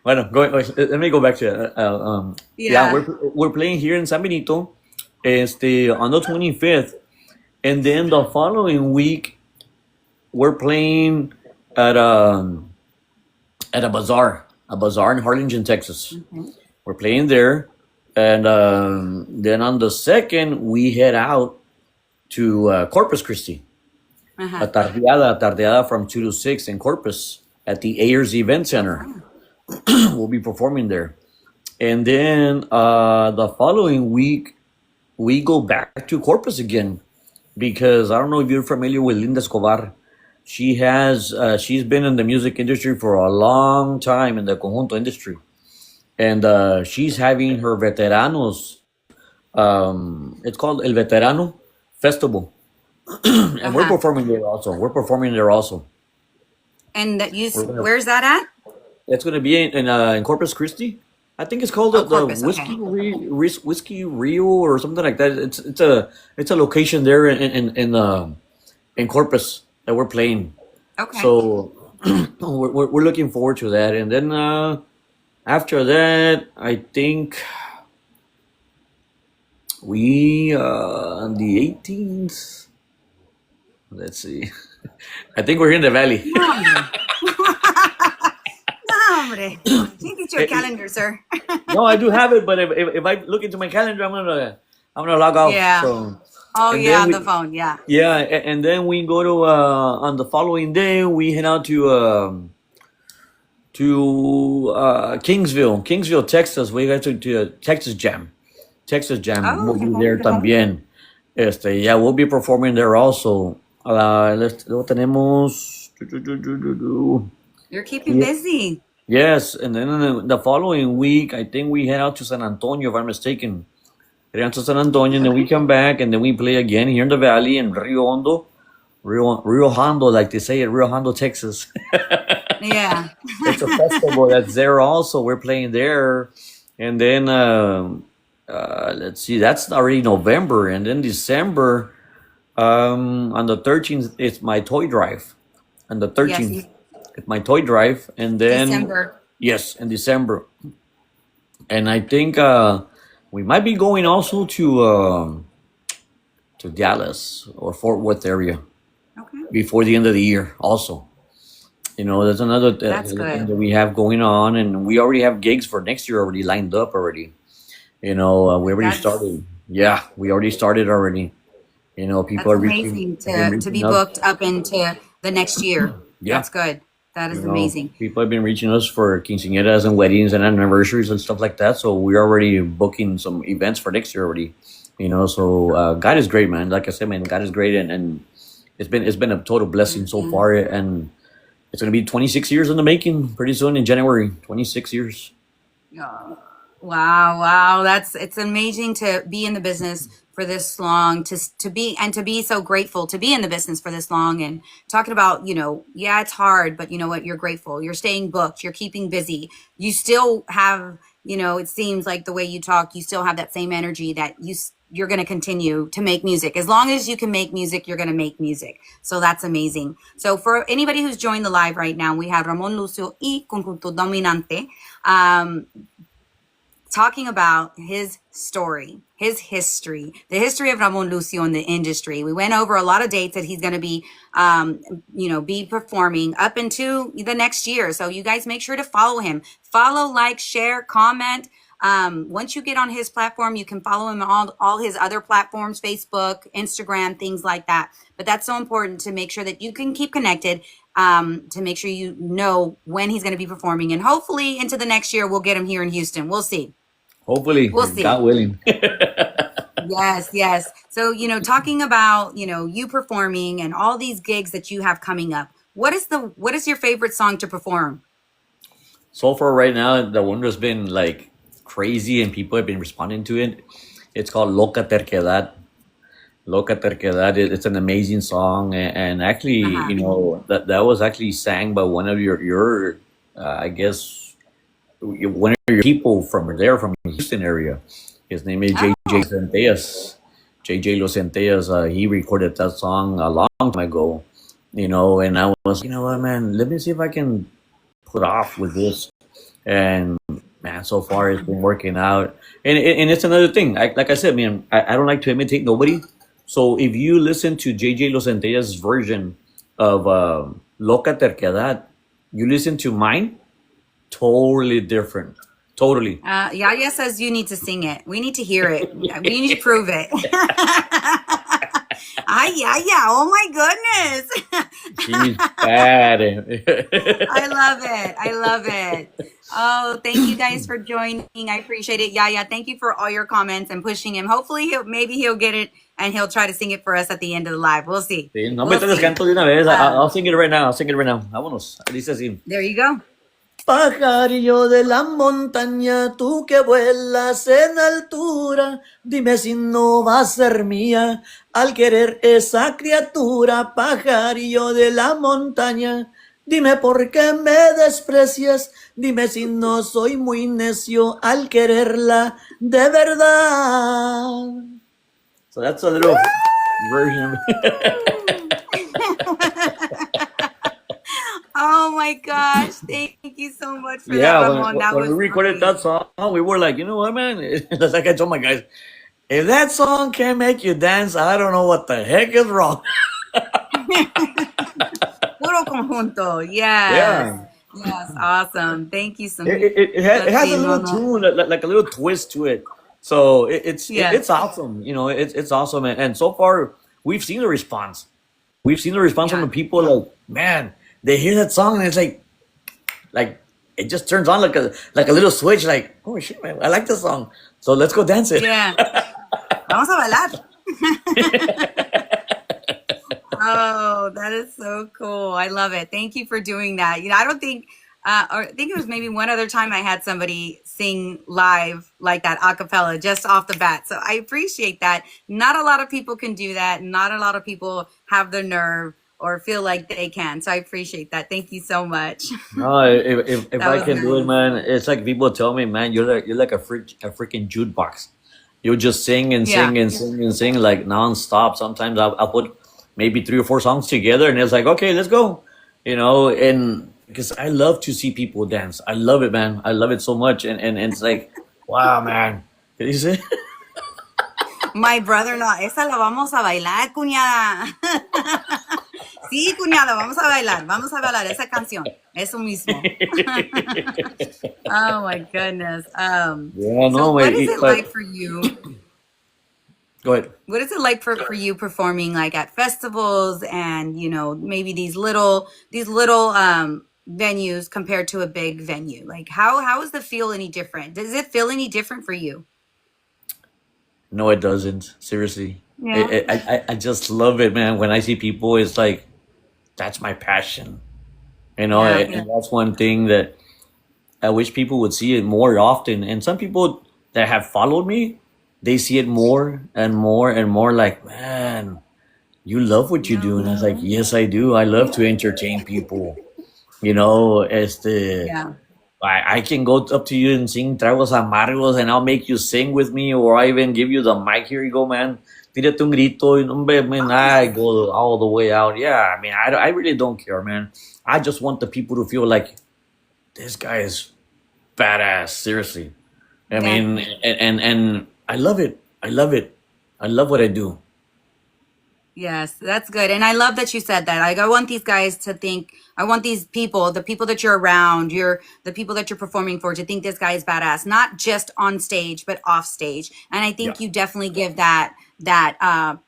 Bueno, let me go back to it. Yeah, Yeah. we're playing here in San Benito, on the 25th, And then the following week, we're playing at a bazaar in Harlingen, Texas. Mhm. We're playing there, and then on the second, we head out to Corpus Christi, Uh-huh. a tardeada from 2 to 6 in Corpus at the Ayers Event Center. Okay. We'll be performing there. And then the following week, we go back to Corpus again because I don't know if you're familiar with Linda Escobar. She's been in the music industry for a long time in the conjunto industry, and she's having her veteranos. It's called El Veterano Festival, and we're Uh-huh. performing there also. We're performing there also. And that We're gonna, where's that at? it's going to be in Corpus Christi. I think it's called Oh, the Corpus. Okay. Whiskey Rio or something like that. It's a location there in Corpus that we're playing. Okay. So we're looking forward to that. And then after that, I think we on the 18th. Let's see. I think we're in the valley. No, hombre. No, hombre. You can get your calendar, sir. No, I do have it, but if I look into my calendar, I'm gonna log off. Yeah. So Oh, and yeah, then on we the phone. Yeah. yeah, and then we go to on the following day we head out to Kingsville, Texas. We got to Texas Jam. Texas Jam. Oh, We'll okay. be there Okay. también. Yeah, we'll be performing there also. Luego tenemos. You're keeping busy. Yes, and then the following week, I think we head out to San Antonio, if I'm mistaken. Head out to San Antonio, and then we Okay. come back, and then we play again here in the valley in Rio Hondo, like they say at Rio Hondo, Texas. Yeah. It's a festival that's there also. We're playing there, and then let's see, that's already November, and then December. On the 13th, it's my toy drive. On the Yes. 13th, it's my toy drive, and then December. yes, in December, and I think we might be going also to Dallas or Fort Worth area Okay. before the end of the year. Also, that's another That's thing good. that we have going on, and we already have gigs for next year already lined up already. We already That's started. Yeah, we already started already. People That's are reaching, amazing have been to be reaching up. booked up into the next year. Yeah, That's good. That is amazing. people have been reaching us for quinceañeras and weddings and anniversaries and stuff like that. So we're already booking some events for next year already. So God is great, man. Like I said, man, God is great, and it's been a total blessing so Mhm. far, and it's gonna be 26 years in the making pretty soon in January. 26 years. Oh, wow, wow. It's amazing to be in the business for this long, to be so grateful to be in the business for this long and talking about, yeah, it's hard, but you know what? You're grateful. You're staying booked. You're keeping busy. You still have, it seems like the way you talk, you still have that same energy that you're going to continue to make music. As long as you can make music, you're going to make music. So that's amazing. So for anybody who's joined the live right now, we have Ramon Lucio y Conjunto Dominante. Talking about his story, his history, the history of Ramon Lucio in the industry. We went over a lot of dates that he's going to be performing up into the next year. So you guys make sure to follow him. Follow, like, share, comment. Once you get on his platform, you can follow him on all his other platforms, Facebook, Instagram, things like that. But that's so important to make sure that you can keep connected, to make sure you know when he's going to be performing. And hopefully into the next year, we'll get him here in Houston. We'll see. Hopefully, We'll see. God willing. Yes, yes. So, talking about, you performing and all these gigs that you have coming up, what is your favorite song to perform? So far, right now, the one that's been like crazy and people have been responding to it. It's called Loca Terquedad. Loca Terquedad. It's an amazing song, and actually, Uh-huh. that was actually sang by one of your I guess one of your people from there, from the Houston area. His name is JJ Oh, Centellas. JJ Los Centellas. He recorded that song a long time ago. And I was, what, man, let me see if I can put off with this. And man, so far it's been working out. And it's another thing. Like I said, man, I don't like to imitate nobody. So if you listen to JJ Los Centellas' version of Loca Terquedad, you listen to mine, totally different. Totally. Yaya says you need to sing it. We need to hear it. We need to prove it. Ay, Yaya. Oh my goodness. She's bad. I love it. I love it. Oh, thank you guys for joining. I appreciate it. Yaya, thank you for all your comments and pushing him. Hopefully maybe he'll get it and he'll try to sing it for us at the end of the live. We'll see. Sí, no me We'll te see. descanto de una vez. I'll sing it right now. I'll sing it right now. Vámonos. Dice así. There you go. Pajarillo de la montaña, tú que vuelas en altura, dime si no va a ser mía al querer esa criatura. Pajarillo de la montaña, dime por qué me desprecias, dime si no soy muy necio al quererla de verdad. So that's a little version. Oh my gosh. Thank you so much for that, Yeah, Ramon. That when was we recorded great. that song, we were like, you know what, man? It's like I told my guys, if that song can't make you dance, I don't know what the heck is wrong. Puro conjunto. Yes. Yeah. Yes. Awesome. Thank you so much. It has a little tune, like a little twist to it. So Yes. it's awesome. You know, it's awesome. And so far, we've seen the response. We've seen the response from Yeah. the people like, man, they hear that song and it's like it just turns on like a little switch, like, oh shit, man, I like this song. So let's go dance it. Yeah. Vamos a bailar. Oh, that is so cool. I love it. Thank you for doing that. You know, I don't think, or I think it was maybe one other time I had somebody sing live like that a cappella just off the bat. So I appreciate that. Not a lot of people can do that. Not a lot of people have the nerve or feel like they can. So I appreciate that. Thank you so much. No, if That I was can do it, nice. man, it's like people tell me, man, you're like a freaking jukebox. You just sing and Yeah. sing and sing and sing like nonstop. Sometimes I'll put maybe 3 or 4 songs together, and it's like, okay, let's go, you know. And because I love to see people dance, I love it, man. I love it so much, and it's like, wow, man. Can you say? My brother-in-law, esa la vamos a bailar, cuñada. Sí, cuñada, vamos a bailar esa canción. Eso mismo. Oh my goodness. Yeah, So no, what wait, is it but like for you? go ahead. What is it like for you performing like at festivals and, you know, maybe these little venues compared to a big venue? Like how is the feel any different? Does it feel any different for you? No, it doesn't. Seriously, Yeah. I just love it, man. When I see people, it's like that's my passion, you know. Yeah. And that's one thing that I wish people would see it more often. And some people that have followed me, they see it more and more and more. Like, man, you love what you do, and I was like, yes, I do. I love to entertain people. You know, Yeah. I can go up to you and sing Tragos Amargos, and I'll make you sing with me, or I even give you the mic. Here you go, man. Tírate un grito, y, hombre, man, I go all the way out. Yeah, I mean, I really don't care, man. I just want the people to feel like this guy is badass. Seriously, I Yeah. mean, and I love it. I love it. I love what I do. Yes, that's good. And I love that you said that. Like, I want these guys to think, I want these people, the people that you're around, the people that you're performing for, to think this guy is badass, not just on stage, but off stage. And I think Yeah. you definitely give that vibe.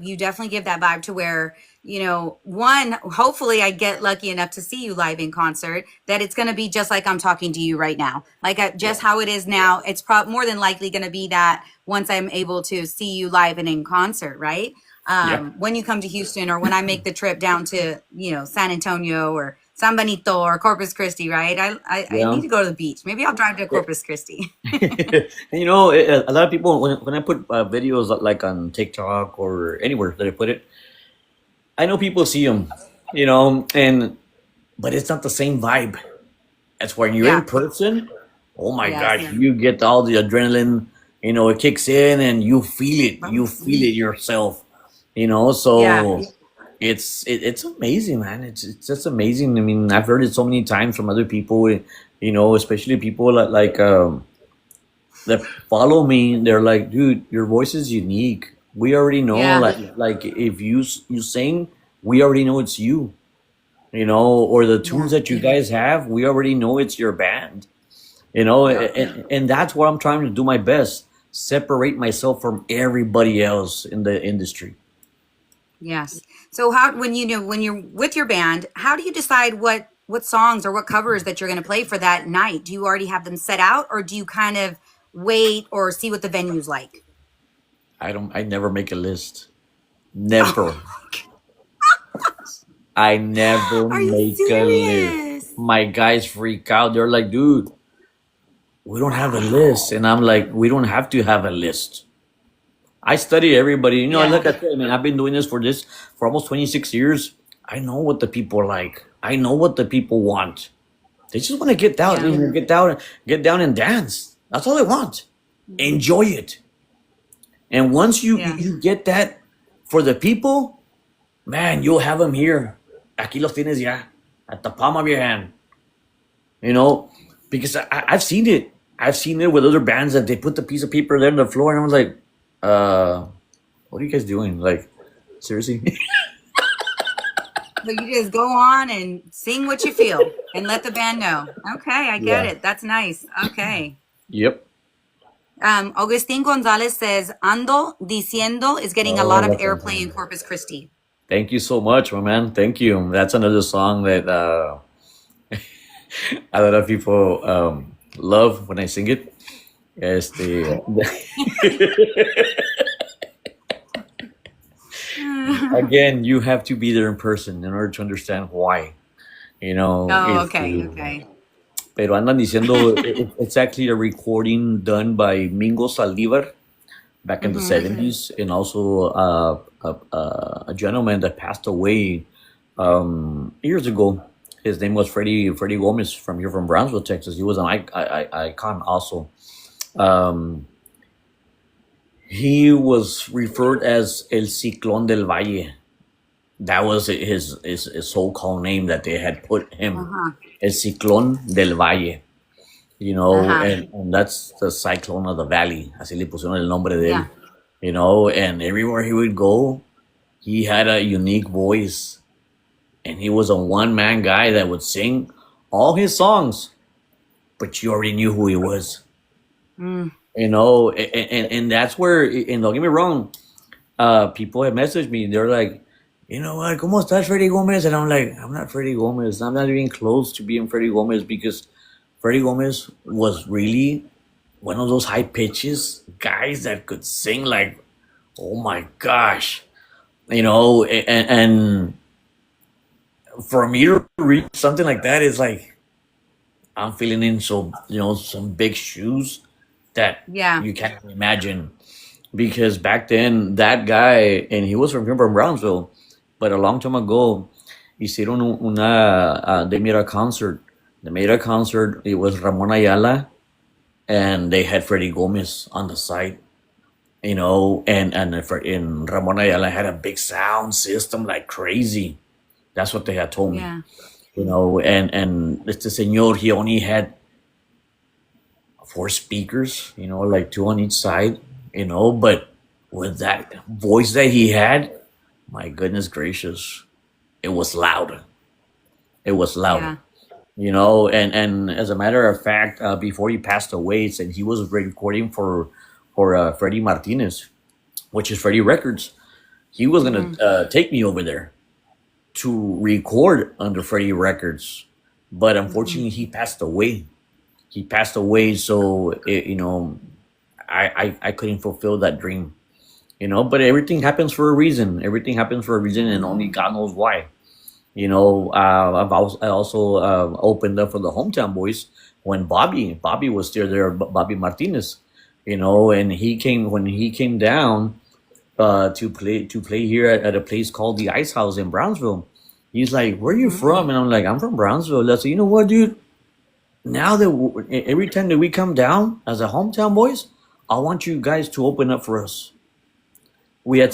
You definitely give that vibe to where, you know, one, hopefully I get lucky enough to see you live in concert, that it's going to be just like I'm talking to you right now. Like just how it is now, it's more than likely going to be that once I'm able to see you live and in concert, right? Yeah. When you come to Houston, or when I make the trip down to, you know, San Antonio or San Benito or Corpus Christi, right? I Yeah. need to go to the beach. Maybe I'll drive to Corpus Christi. And you know, a lot of people when I put videos like on TikTok or anywhere that I put it, I know people see them, you know, but it's not the same vibe as when you're Yeah. in person. Oh my Yes, gosh, yeah. you get all the adrenaline, you know, it kicks in and you feel it. You feel it yourself, you know. So Yeah. it's amazing, man. It's just amazing. I mean, I've heard it so many times from other people, you know, especially people that follow me. They're like, dude, your voice is unique. We already know, Yeah. like if you sing, we already know it's you. You know, or the tunes Yeah. that you guys have, we already know it's your band. You know, Yeah. and that's what I'm trying to do my best. Separate myself from everybody else in the industry. Yes. So how when you know when you're with your band, how do you decide what songs or what covers that you're going to play for that night? Do you already have them set out, or do you kind of wait or see what the venue's like? I never make a list. Never. I never Are you make a list. serious? My guys freak out. They're like, dude, we don't have a list. And I'm like, we don't have to have a list. I study everybody. You know, Yeah. like I said, I mean, I've been doing this for almost 26 years. I know what the people like. I know what the people want. They just want to get down, Yeah. get down and dance. That's all they want. Enjoy it. And once Yeah. you get that for the people, man, you'll have them here. Aquí los tienes ya, at the palm of your hand. You know, because I've seen it. I've seen it with other bands that they put the piece of paper there on the floor, and I was like, what are you guys doing? Like, seriously? So you just go on and sing what you feel and let the band know. Okay, I get Yeah. it. That's nice. Okay. Yep. Augustin Gonzalez says Ando Diciendo is getting a lot Oh, of that's airplay in awesome. Corpus Christi. Thank you so much, my man. Thank you. That's another song that a lot of people love when I sing it. Este, again, you have to be there in person in order to understand why. You know, Oh, okay, okay. pero andan diciendo it's actually a recording done by Mingo Saldívar back in the Mm-hmm. 70s, and also a gentleman that passed away years ago. His name was Freddie Gomez from here from Brownsville, Texas. He was an icon also. Um, he was referred as El Ciclón del Valle. That was his so-called name that they had put him. Uh-huh. El Ciclón del Valle. You know, Uh-huh. and that's the cyclone of the valley. Así le pusieron el nombre de Yeah. él. You know, and everywhere he would go, he had a unique voice. And he was a one-man guy that would sing all his songs, but you already knew who he was. Mm. You know, and that's where, and don't get me wrong, people have messaged me. They're like, you know what, ¿cómo estás, Freddie Gomez? And I'm like, I'm not Freddie Gomez. I'm not even close to being Freddie Gomez, because Freddie Gomez was really one of those high pitches guys that could sing like, oh my gosh, you know, and for me to reach something like that is like, I'm feeling in some big shoes that Yeah. you can't imagine. Because back then, that guy, and he was from here from Brownsville, but a long time ago, hicieron they made a concert. They made a concert. It was Ramon Ayala, and they had Freddie Gomez on the side. You know, and Ramon Ayala had a big sound system like crazy. That's what they had told me. Yeah. You know, and este señor, he only had 4 speakers, you know, like 2 on each side, you know, but with that voice that he had, my goodness gracious, it was loud. It was Yeah. loud, you know, and as a matter of fact, before he passed away, it said he was recording for Freddie Martinez, which is Freddie Records. He was gonna Mm-hmm. take me over there to record under Freddie Records, but Mm-hmm. unfortunately, he passed away. He passed away, so you know, I couldn't fulfill that dream. You know, but everything happens for a reason. Everything happens for a reason, and only God knows why. You know, I also opened up for the Hometown Boys when Bobby was still there, Bobby Martinez. You know, and when he came down to play here at a place called the Ice House in Brownsville. He's like, "Where are you Mm-hmm. from?" And I'm like, "I'm from Brownsville." Let's say, you know what, dude? Now that every time that we come down as a Hometown Boys, I want you guys to open up for us. Aw. We had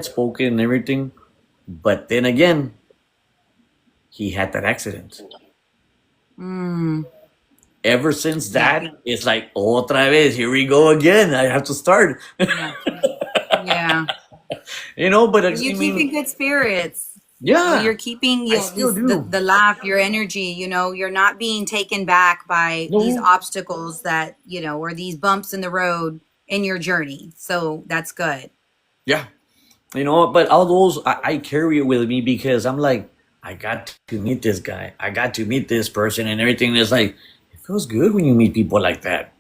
spoken and everything, but then again, he had that accident. Mm. Ever since Yeah. that, it's like, otra vez, here we go again. I have to start. Yeah. You know, but I You keep in mean, good spirits. Oh, yeah, you're keeping I still do. the laugh, your energy, you're not being taken back by these No, obstacles that, or these bumps in the road in your journey. So that's good. yeah, you know, but all those I carry it with me because I'm like, I got to meet this guy, I got to meet this person, and everything. Is like, it feels good when you meet people like that,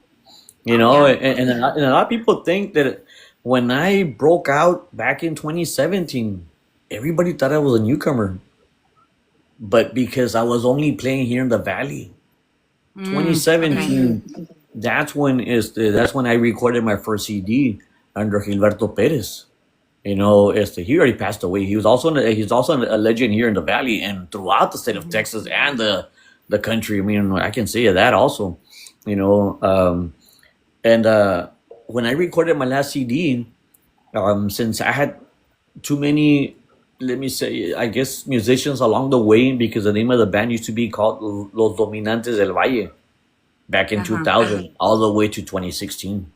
you Oh, know. yeah. And a lot of people think that when I broke out back in 2017, everybody thought I was a newcomer, but because I was only playing here in the Valley. Okay. 2017, that's when I recorded my first CD under Gilberto Perez. You know, he already passed away. He's also a legend here in the Valley and throughout the state of Texas and the country. I mean, I can say that also. You know, and when I recorded my last CD, since I had too many, let me say, I guess musicians along the way, because the name of the band used to be called Los Dominantes del Valle back in Uh-huh. 2000 all the way to 2016.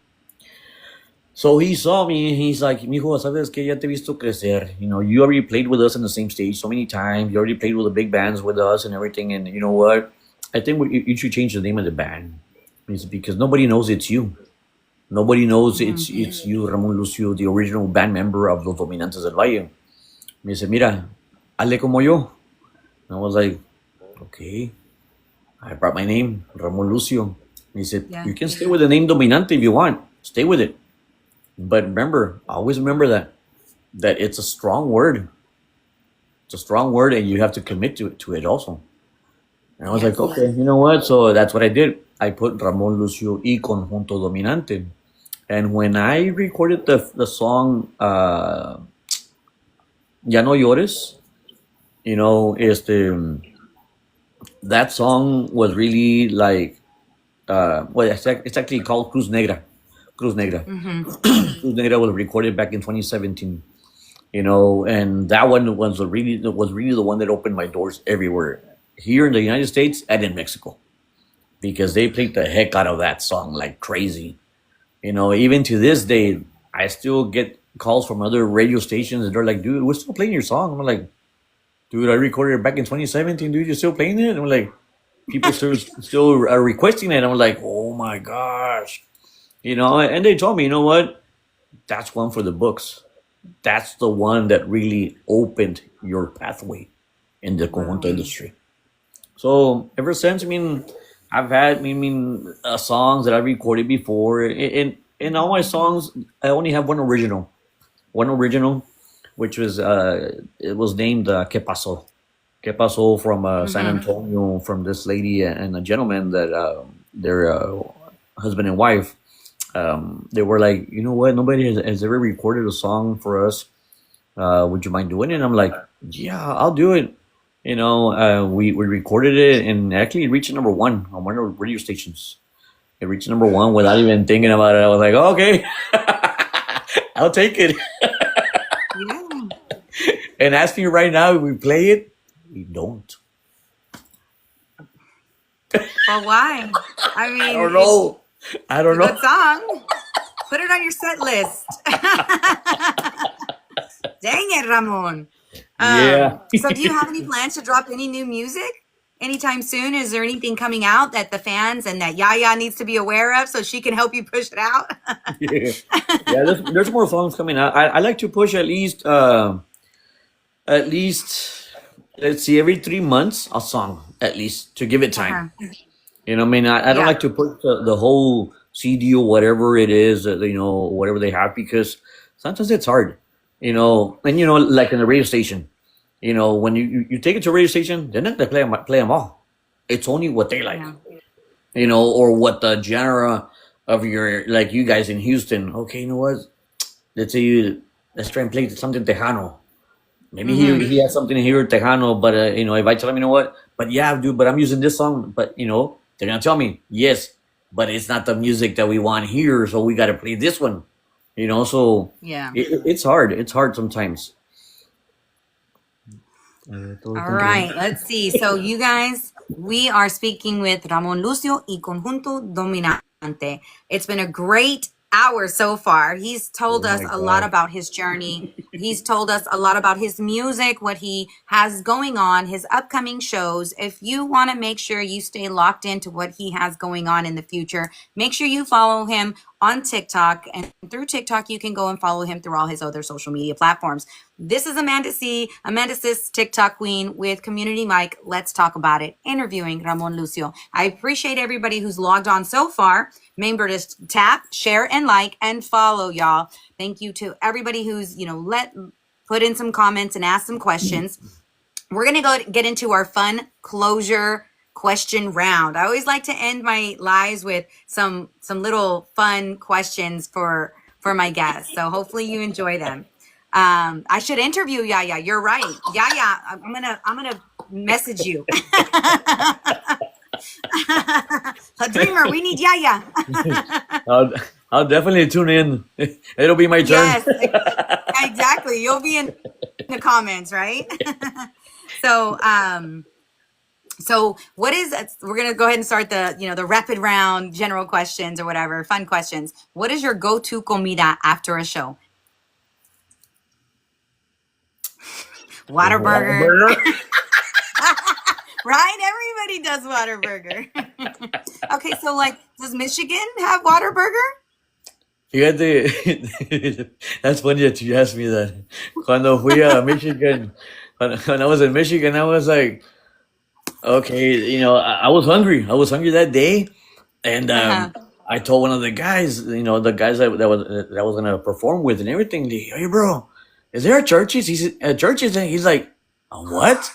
So he saw me and he's like, Mijo, sabes que ya te he visto crecer. You know, you already played with us on the same stage so many times. You already played with the big bands with us and everything. And you know what? I think you should change the name of the band. It's because nobody knows it's you. Nobody knows it's you, Ramon Lucio, the original band member of Los Dominantes del Valle. Me dice, mira, hazle como yo. And I was like, okay. I brought my name, Ramon Lucio. He said, Yeah. you can stay with the name Dominante if you want. Stay with it. But remember, always remember that it's a strong word. It's a strong word, and you have to commit to it also. And I was like, Yes. okay, you know what? So that's what I did. I put Ramon Lucio y Conjunto Dominante. And when I recorded the song Ya No Llores, you know, that song was really like, well, it's actually called Cruz Negra. Cruz Negra. Cruz Negra was recorded back in 2017. You know, and that one was really the one that opened my doors everywhere here in the United States and in Mexico, because they played the heck out of that song like crazy. You know, even to this day, I still get calls from other radio stations and they're like, "Dude, we're still playing your song." I'm like, "Dude, I recorded it back in 2017. Dude, you're still playing it?" And I'm like, people still are requesting it. I'm like, "Oh my gosh." You know, and they told me, you know what? That's one for the books. That's the one that really opened your pathway in the conjunto Wow. industry. So ever since, I mean, I've had, songs that I recorded before. In all my songs, I only have one original, which was it was named "Que Pasó." Que Pasó from San Mm-hmm. Antonio, from this lady and a gentleman that they're husband and wife. They were like, you know what? Nobody has ever recorded a song for us. Would you mind doing it? And I'm like, yeah, I'll do it. You know, we recorded it and actually it reached number one on one of the radio stations. It reached number one without even thinking about it. I was like, okay, I'll take it. Yeah. And asking you right now if we play it, we don't. But why? I I mean, don't it's know. I don't a good know. song. Put it on your set list. Dang it, Ramon. Yeah. So do you have any plans to drop any new music anytime soon? Is there anything coming out that the fans and that Yaya needs to be aware of so she can help you push it out? Yeah. Yeah, there's more songs coming out. I like to push at least let's see, every 3 months a song, at least, to give it time. Uh-huh. You know, I don't Yeah. like to put the whole CD or whatever it is, whatever they have, because sometimes it's hard. You know, and like in the radio station, when you take it to a radio station, they're not gonna play them all. It's only what they like, Yeah. or what the genre of your, like you guys in Houston. Okay, you know what? Let's try and play something Tejano. Maybe Mm-hmm. he has something here Tejano, but if I tell him, you know what, but yeah, dude, but I'm using this song, but they're gonna tell me yes, but it's not the music that we want here, so we gotta play this one. So Yeah. it's hard. It's hard sometimes. All right. Let's see. So you guys, we are speaking with Ramon Lucio y Conjunto Dominante. It's been a great hours so far. He's told Oh us my a lot god. about his journey. He's told us a lot about his music, what he has going on, his upcoming shows. If you want to make sure you stay locked into what he has going on in the future, make sure you follow him on TikTok. And through TikTok, you can go and follow him through all his other social media platforms. This is Amanda C., Amanda Sis, TikTok Queen with Community Mike. Let's talk about it. Interviewing Ramon Lucio. I appreciate everybody who's logged on so far. Remember to tap, share, and like, and follow, y'all. Thank you to everybody who's, put in some comments and ask some questions. We're going to go get into our fun closure question round. I always like to end my lives with some little fun questions for my guests. So hopefully you enjoy them. I should interview Yaya. You're right. Yaya, I'm gonna message you. A dreamer, we need Yaya. I'll, I'll definitely tune in. It'll be my turn. Yes, exactly. You'll be in the comments, right? So, what is, we're going to go ahead and start the rapid round, general questions or whatever, fun questions. What is your go-to comida after a show? Whataburger. Burger? Right? Everybody does Whataburger. Okay, so does Michigan have Whataburger? Fíjate, that's funny that you asked me that. Cuando fui a Michigan, when I was in Michigan, I was like, okay, I was hungry. I was hungry that day, and Uh-huh. I told one of the guys, the guys that was gonna perform with and everything. Hey, bro, is there a Churches? He said, Churches, and he's like, a what?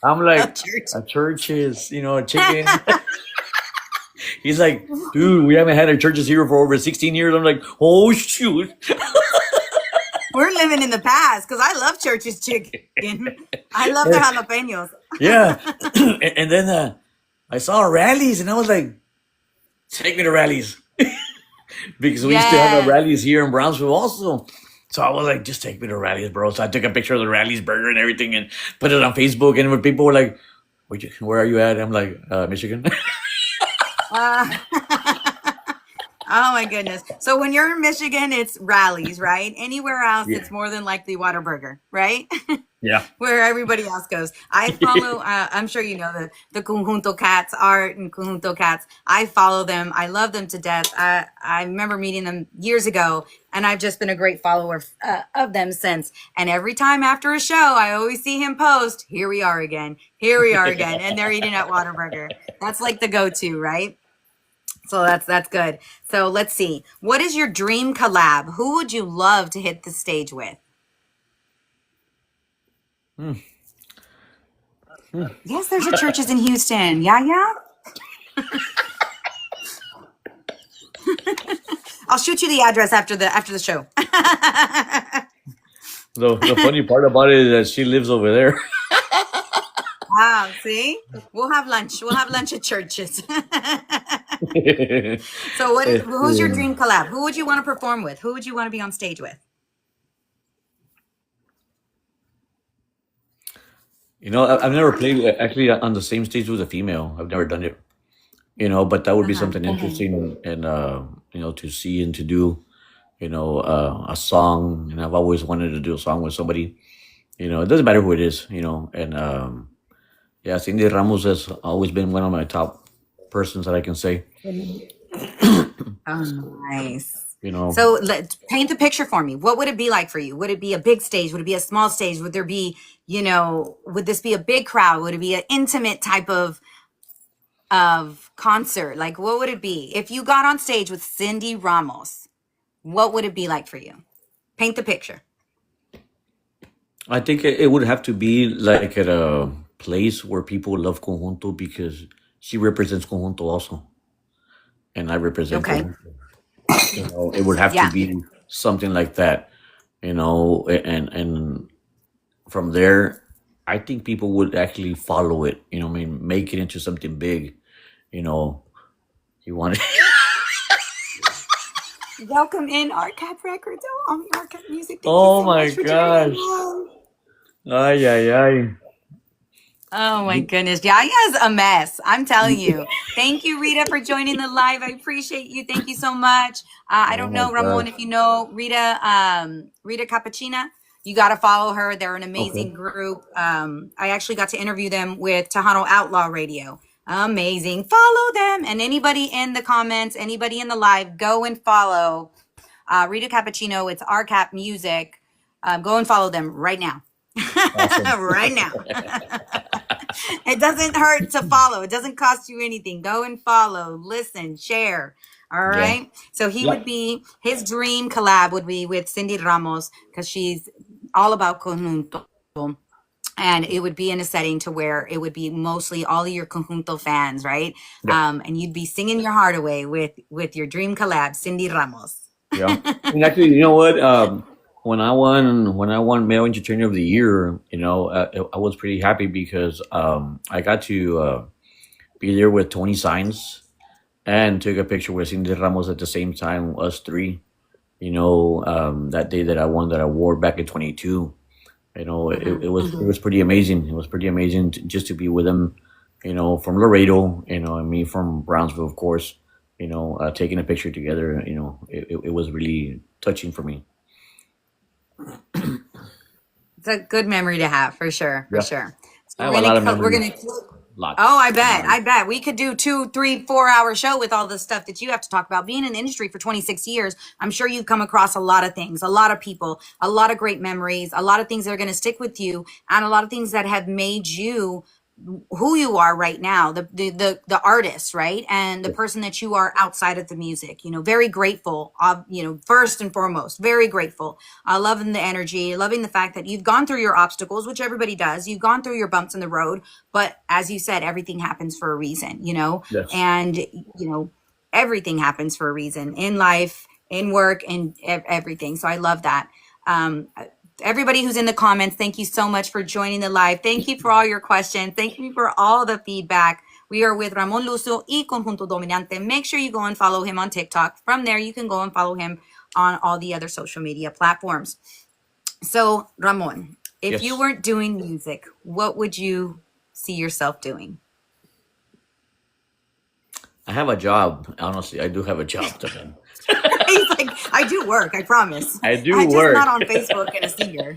I'm Oh, like, church. a Churches, a chicken. He's like, dude, we haven't had a Churches here for over 16 years. I'm like, oh shoot. We're living in the past because I love Church's chicken. I love their jalapenos. Yeah. And then I saw rallies and I was like, take me to rallies. Because we used to have a Yes. rallies here in Brownsville also. So I was like, just take me to rallies, bro. So I took a picture of the rallies burger and everything and put it on Facebook. And when people were like, where are you at? I'm like, Michigan. Uh, oh my goodness. So when you're in Michigan, it's rallies, right? Anywhere else, Yeah. it's more than likely Whataburger, right? Yeah. Where everybody else goes. I follow, I'm sure you know the Conjunto Cats, Art and Conjunto Cats. I follow them. I love them to death. I remember meeting them years ago, and I've just been a great follower of them since. And every time after a show, I always see him post, here we are again, and they're eating at Whataburger. That's like the go-to, right? So that's good. So let's see. What is your dream collab? Who would you love to hit the stage with? Hmm. Yes, there's a Churches in Houston. Yeah. I'll shoot you the address after the show. The funny part about it is that she lives over there. Wow, see? We'll have lunch. We'll have lunch at Churches. So who's your dream collab? Who would you want to perform with? Who would you want to be on stage with? I've never played actually on the same stage with a female. I've never done it. But that would be something interesting and to see and to do, a song. And I've always wanted to do a song with somebody. It doesn't matter who it is, and yeah, Cindy Ramos has always been one of my top persons that I can say. Oh, nice. You know, So let's paint the picture for me. What would it be like for you? Would it be a big stage? Would it be a small stage? Would there be, would this be a big crowd? Would it be an intimate type of concert? Like, what would it be? If you got on stage with Cindy Ramos, what would it be like for you? Paint the picture. I think it would have to be like at a place where people love Conjunto because she represents Conjunto also, and I represent Okay. Conjunto. It would have to Yeah. be something like that, and from there, I think people would actually follow it. I mean, make it into something big. You want it. Welcome in RCAP Records. Oh, on the RCAP Music. Thank you Oh so my much for gosh. joining us. Ay, ay, ay. Oh my goodness. Yaya's a mess. I'm telling you. Thank you, Rita, for joining the live. I appreciate you. Thank you so much. I Oh don't my know, Ramon, gosh. if you know Rita, Rita Cappuccina. You got to follow her. They're an amazing Okay. group. I actually got to interview them with Tejano Outlaw Radio. Amazing. Follow them. And anybody in the comments, anybody in the live, go and follow Rita Cappuccino. It's RCAP Music. Go and follow them right now. Awesome. Right now. It doesn't hurt to follow. It doesn't cost you anything. Go and follow, listen, share. All Yeah. right. So he Yeah. would be, his dream collab would be with Cindy Ramos because she's all about conjunto. And it would be in a setting to where it would be mostly all of your conjunto fans, right? Yeah. And you'd be singing your heart away with your dream collab, Cindy Ramos. Yeah. And actually, you know what? When I won Male Entertainer of the Year, I was pretty happy because I got to be there with Tony Signs and took a picture with Cindy Ramos at the same time, us three. That day that I won that award back in 22. It was pretty amazing. It was pretty amazing just to be with him. From Laredo. And me from Brownsville, of course. Taking a picture together. It was really touching for me. It's a good memory to have for sure, for Yeah, sure. I So have a lot of we're memories. gonna Oh, Lots. I bet. We could do 2, 3, 4 hour show with all the stuff that you have to talk about. Being in the industry for 26 years, I'm sure you've come across a lot of things, a lot of people, a lot of great memories, a lot of things that are going to stick with you, and a lot of things that have made you who you are right now, the artist, right? And the person that you are outside of the music, very grateful, first and foremost, very grateful. Loving the energy, loving the fact that you've gone through your obstacles, which everybody does. You've gone through your bumps in the road, but as you said, everything happens for a reason. Yes. And, everything happens for a reason in life, in work, and everything. So I love that. Um, Everybody who's in the comments, thank you so much for joining the live. Thank you for all your questions. Thank you for all the feedback. We are with Ramon Lucio y Conjunto Dominante. Make sure you go and follow him on TikTok. From there, you can go and follow him on all the other social media platforms. So, Ramon, if you Yes. weren't doing music, what would you see yourself doing? I have a job. Honestly, I do have a job to do. He's like, I do work, I promise. I do I just work. not on Facebook and a singer.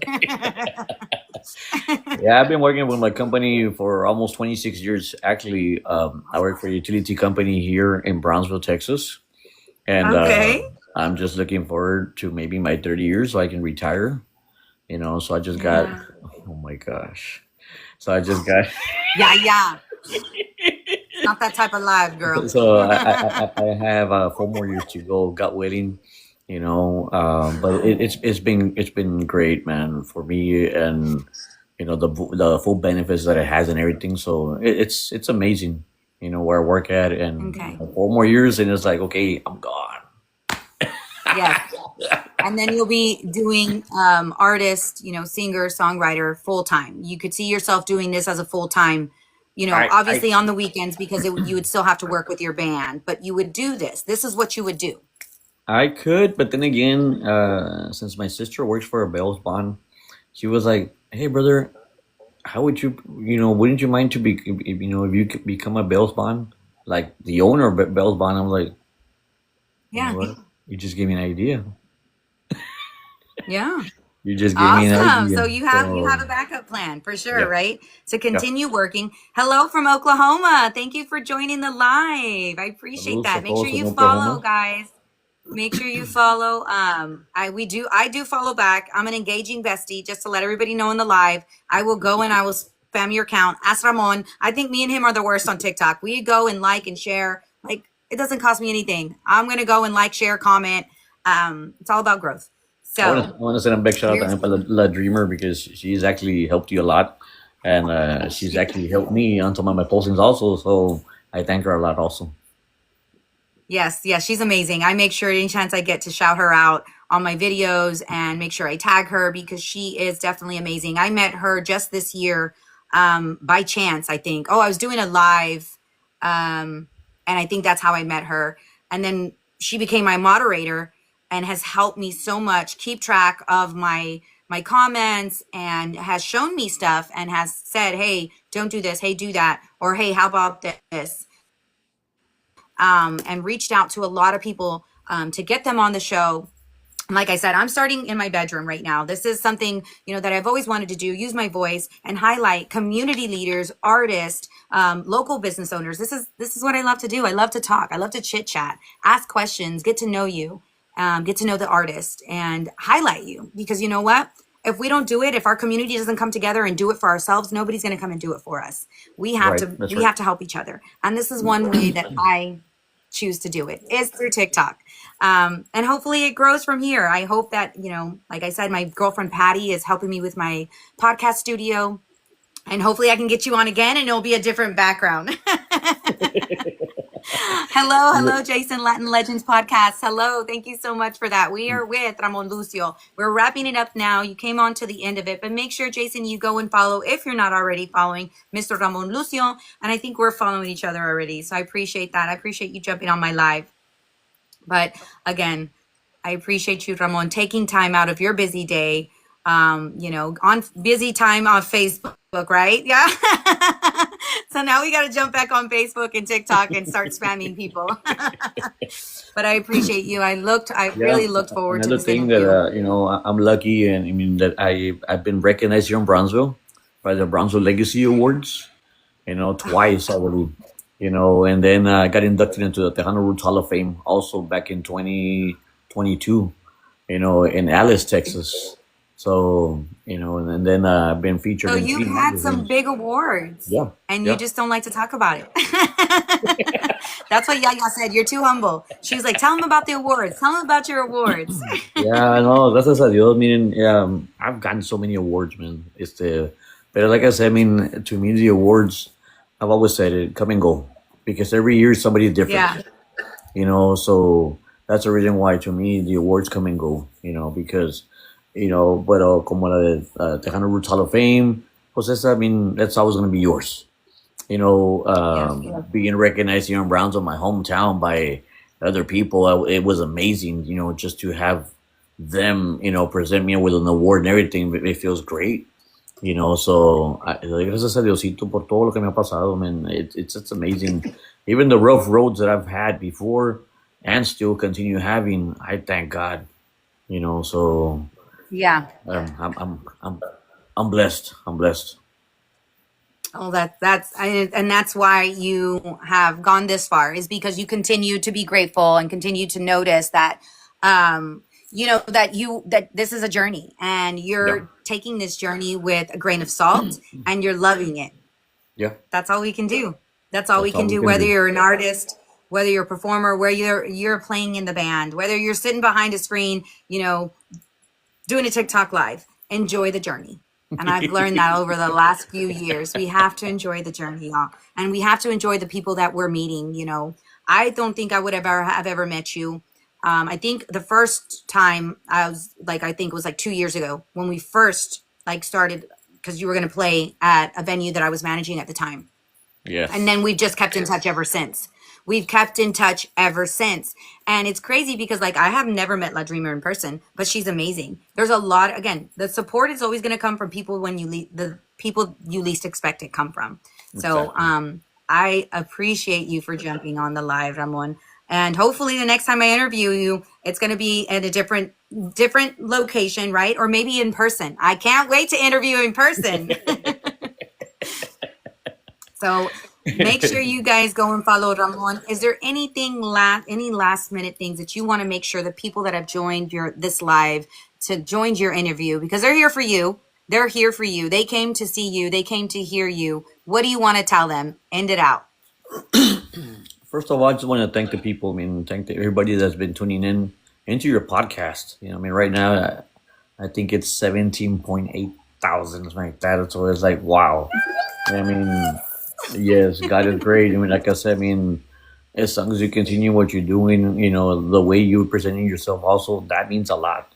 Yeah, I've been working with my company for almost 26 years. Actually, I work for a utility company here in Brownsville, Texas, and Okay. I'm just looking forward to maybe my 30 years so I can retire. So I just got. Yeah. Oh my gosh! So I just got. Yeah, yeah. Not that type of live, girl. So I have 4 more years to go, God willing. But it's been great, man, for me, and the full benefits that it has and everything. So it's amazing, where I work at, and Okay. 4 more years, and it's like, okay, I'm gone. Yes. And then you'll be doing artist, singer, songwriter full time. You could see yourself doing this as a full time, I obviously on the weekends because you would still have to work with your band, but you would do this. This is what you would do. I could, but then again, since my sister works for a bail bond, she was like, "Hey, brother, how would wouldn't you mind to be, if you could become a bail bond, like the owner of bail bond?" I'm like, you know Yeah. what? You just gave me an idea. Yeah. You just gave me an Awesome. idea. So you have a So backup plan for sure, yeah, right? To yeah. continue working. Hello from Oklahoma. Thank you for joining the live. I appreciate Saludos a that. Make sure todos en you follow, Oklahoma. guys. Make sure you follow. I do follow back. I'm an engaging bestie, just to let everybody know in the live. I will go and I will spam your account. Ask Ramon. I think me and him are the worst on TikTok. We go and like and share. Like, it doesn't cost me anything. I'm gonna go and like, share, comment. It's all about growth. So I want to send a big shout out to here's Ampa La Dreamer because she's actually helped you a lot, and she's actually helped me on some of my postings also. So I thank her a lot also. Yes, yes, she's amazing. I make sure any chance I get to shout her out on my videos and make sure I tag her because she is definitely amazing. I met her just this year by chance, I think. Oh, I was doing a live and I think that's how I met her. And then she became my moderator and has helped me so much keep track of my my comments and has shown me stuff and has said, hey, don't do this, hey, do that, or hey, how about this? And reached out to a lot of people to get them on the show. Like I said, I'm starting in my bedroom right now. This is something, that I've always wanted to do, use my voice and highlight community leaders, artists, local business owners. This is what I love to do. I love to talk. I love to chit chat, ask questions, get to know you, get to know the artist and highlight you. Because you know what? If we don't do it, if our community doesn't come together and do it for ourselves, nobody's going to come and do it for us. We have Right. That's we right. have to help each other. And this is one way that I choose to do it, is through TikTok. And hopefully it grows from here. I hope that, like I said, my girlfriend Patty is helping me with my podcast studio. And hopefully I can get you on again and it'll be a different background. Hello, Jason, Latin Legends Podcast. Hello, thank you so much for that. We are with Ramon Lucio. We're wrapping it up now. You came on to the end of it, but make sure, Jason, you go and follow, if you're not already following, Mr. Ramon Lucio. And I think we're following each other already. So I appreciate that. I appreciate you jumping on my live. But again, I appreciate you, Ramon, taking time out of your busy day, on busy time on Facebook, right? Yeah. So now we got to jump back on Facebook and TikTok and start spamming people. But I appreciate you. I really looked forward to Another this thing interview. that I'm lucky, and I mean that I've been recognized here in Brownsville by the Brownsville Legacy Awards, twice already, and then I got inducted into the Tejano Roots Hall of Fame also back in 2022, in Alice, Texas. So, and then I've been featured So in three you've had some magazines. big awards Yeah, and you yeah. just don't like to talk about it. That's what Yaya said. You're too humble. She was like, tell them about the awards. Tell them about your awards. Yeah, no, gracias a Dios. I mean, I've gotten so many awards, man. But like I said, I mean, to me, the awards, I've always said it, come and go, because every year somebody's Yeah. different, So that's the reason why, to me, the awards come and go, because, but como la de Tejano Roots Hall of Fame, pues esa, I mean, that's always going to be yours. Yes. Being recognized here in Brownsville, my hometown, by other people, it was amazing, just to have them, present me with an award and everything. It feels great, So le doy gracias a Diosito por todo lo que me ha pasado, man. It's amazing. Even the rough roads that I've had before and still continue having, I thank God, So Yeah. I'm blessed. I'm blessed. Oh, and that's why you have gone this far, is because you continue to be grateful and continue to notice that, that this is a journey and Yeah, you're taking this journey with a grain of salt and you're loving it. yeah. That's all we can do. That's all we That's all can we do, can whether do. you're an artist, whether you're a performer, whether you're playing in the band, whether you're sitting behind a screen, doing a TikTok live. Enjoy the journey. And I've learned that over the last few years. We have to enjoy the journey, y'all. And we have to enjoy the people that we're meeting, I don't think I would have ever met you. I think the first time I think it was like 2 years ago when we first started, because you were going to play at a venue that I was managing at the time. And Yes. then we've just kept in touch ever since. We've kept in touch ever since. And it's crazy because I have never met La Dreamer in person, but she's amazing. There's a lot, again, the support is always going to come from people the people you least expect it come from. So Exactly. I appreciate you for jumping on the live, Ramon. And hopefully the next time I interview you, it's going to be at a different location, right? Or maybe in person. I can't wait to interview in person. So make sure you guys go and follow Ramon. Is there anything any last minute things that you want to make sure the people that have joined this live joined your interview, because they're here for you. They're here for you. They came to see you. They came to hear you. What do you want to tell them? End it out. First of all, I just want to thank the people. I mean, thank everybody that's been tuning in into your podcast. I mean, right now, I think it's 17.8 thousand, something like that. So it's like, wow. I mean, yes, God is great. I mean, like I said, I mean, as long as you continue what you're doing, the way you're presenting yourself, also, that means a lot.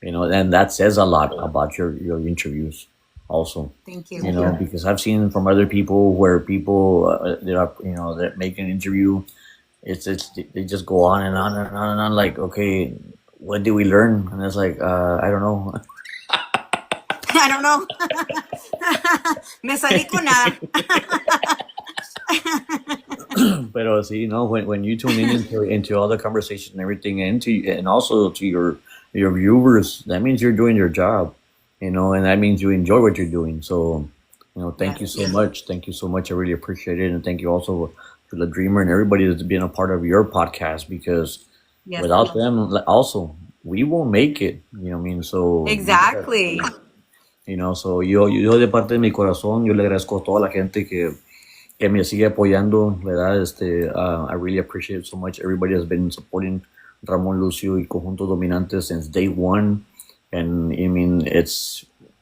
And that says a lot about your interviews, also. Thank you. Because I've seen from other people where people they're making an interview, it's they just go on and on and on and on, like, okay, what did we learn? And it's like, I don't know. I don't know. Me salí con nada. Pero see, you know, when you tune in into all the conversation and everything, and also to your viewers, that means you're doing your job, you know, and that means you enjoy what you're doing. So, you know, thank you Yes. so much. Thank you so much. I really appreciate it, and thank you also to the Dreamer and everybody that's been a part of your podcast, because Yes. without them, also we won't make it. You know what I mean? So Exactly. you know, so yo de parte de mi corazón, yo le agradezco a toda la gente que me sigue apoyando, ¿verdad? I really appreciate it so much. Everybody has been supporting Ramon Lucio y Conjunto Dominante since day one. And I mean,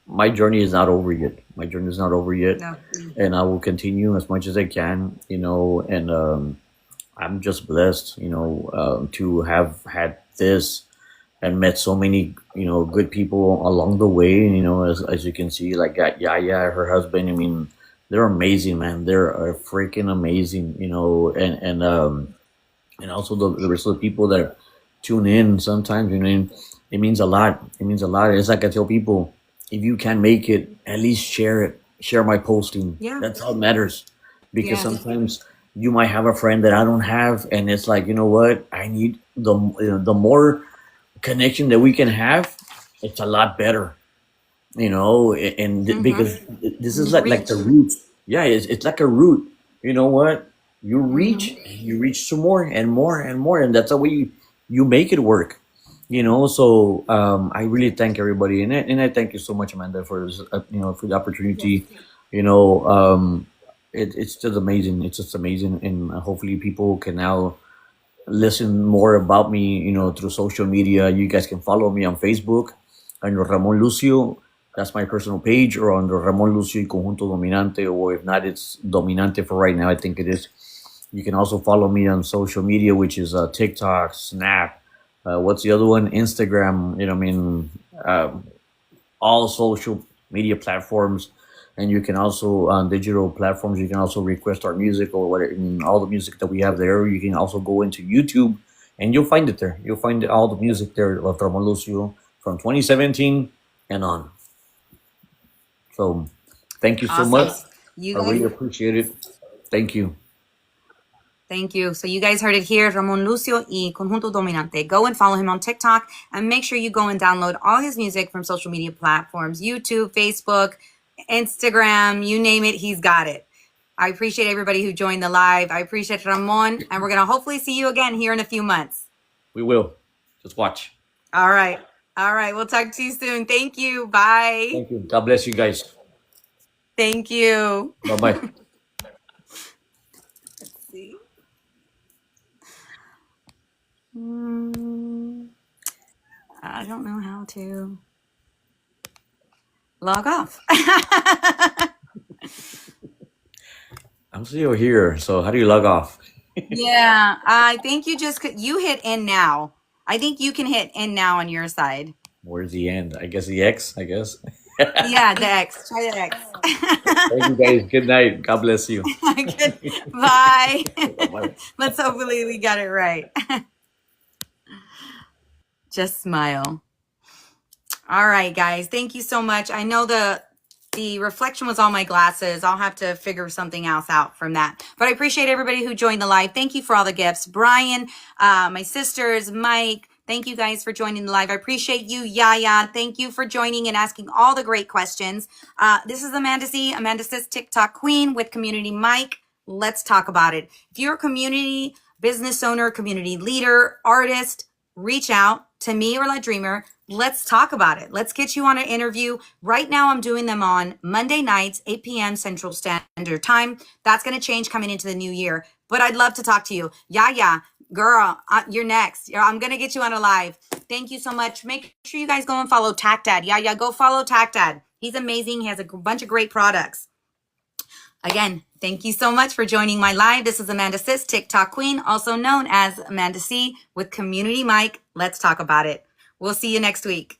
my journey is not over yet. My journey is not over yet. No. And I will continue as much as I can, you know, and I'm just blessed, you know, to have had this and met so many, you know, good people along the way. You know, as you can see, like got Yaya, her husband. I mean, they're amazing, man. They're freaking amazing, you know, and also the rest of the people that tune in sometimes. You know, it means a lot. It means a lot. It's like I tell people, if you can make it, at least share it. Share my posting. Yeah. That's all that matters. Because Yes. sometimes you might have a friend that I don't have, and it's like, you know what? I need the more connection that we can have. It's a lot better, you know, because this is like the Reach. root. Yeah, it's like a root. You know what? You reach, Mm-hmm. and you reach some more and more and more, and that's how you make it work. You know, so I really thank everybody, and I thank you so much, Amanda, for this, you know, for the opportunity. You know, it's just amazing. It's just amazing, and hopefully people can now listen more about me, you know, through social media. You guys can follow me on Facebook under Ramon Lucio. That's my personal page, or under Ramon Lucio y Conjunto Dominante, or if not, it's Dominante for right now. I think it is. You can also follow me on social media, which is TikTok, Snap. What's the other one? Instagram. You know, I mean, all social media platforms, and you can also on digital platforms. You can also request our music or whatever. I mean, all the music that we have there. You can also go into YouTube, and you'll find it there. You'll find all the music there of Ramon Lucio from 2017 and on. So, thank you so Awesome. much. You I really guys, appreciate it. Thank you. thank you. So you guys heard it here, Ramon Lucio y Conjunto Dominante. Go and follow him on TikTok, and make sure you go and download all his music from social media platforms, YouTube, Facebook, Instagram, you name it, he's got it. I appreciate everybody who joined the live. I appreciate Ramon, and we're going to hopefully see you again here in a few months. We will. Just watch. All right. All right. We'll talk to you soon. Thank you. Bye. Thank you. God bless you guys. Thank you. Bye bye. Let's see. I don't know how to log off. I'm still here. So how do you log off? Yeah, I think you hit end now. I think you can hit end now on your side. Where's the end? I guess the X, I guess. Yeah, the X. Try the X. Thank you guys. Good night. God bless you. Good. Bye. Bye-bye. Let's hopefully we got it right. Just smile. All right, guys. Thank you so much. I know the reflection was on my glasses. I'll have to figure something else out from that. But I appreciate everybody who joined the live. Thank you for all the gifts. Brian, my sisters, Mike, thank you guys for joining the live. I appreciate you, Yaya. Thank you for joining and asking all the great questions. This is Amanda C. Amanda Sis, TikTok Queen with Community Mike. Let's talk about it. If you're a community business owner, community leader, artist, reach out to me or La Dreamer. Let's talk about it. Let's get you on an interview. Right now, I'm doing them on Monday nights, 8 p.m. Central Standard Time. That's going to change coming into the new year. But I'd love to talk to you. Yeah, girl, you're next. I'm going to get you on a live. Thank you so much. Make sure you guys go and follow Tac Dad. Yeah, go follow Tac Dad. He's amazing. He has a bunch of great products. Again, thank you so much for joining my live. This is Amanda Sis, TikTok Queen, also known as Amanda C with Community Mike. Let's talk about it. We'll see you next week.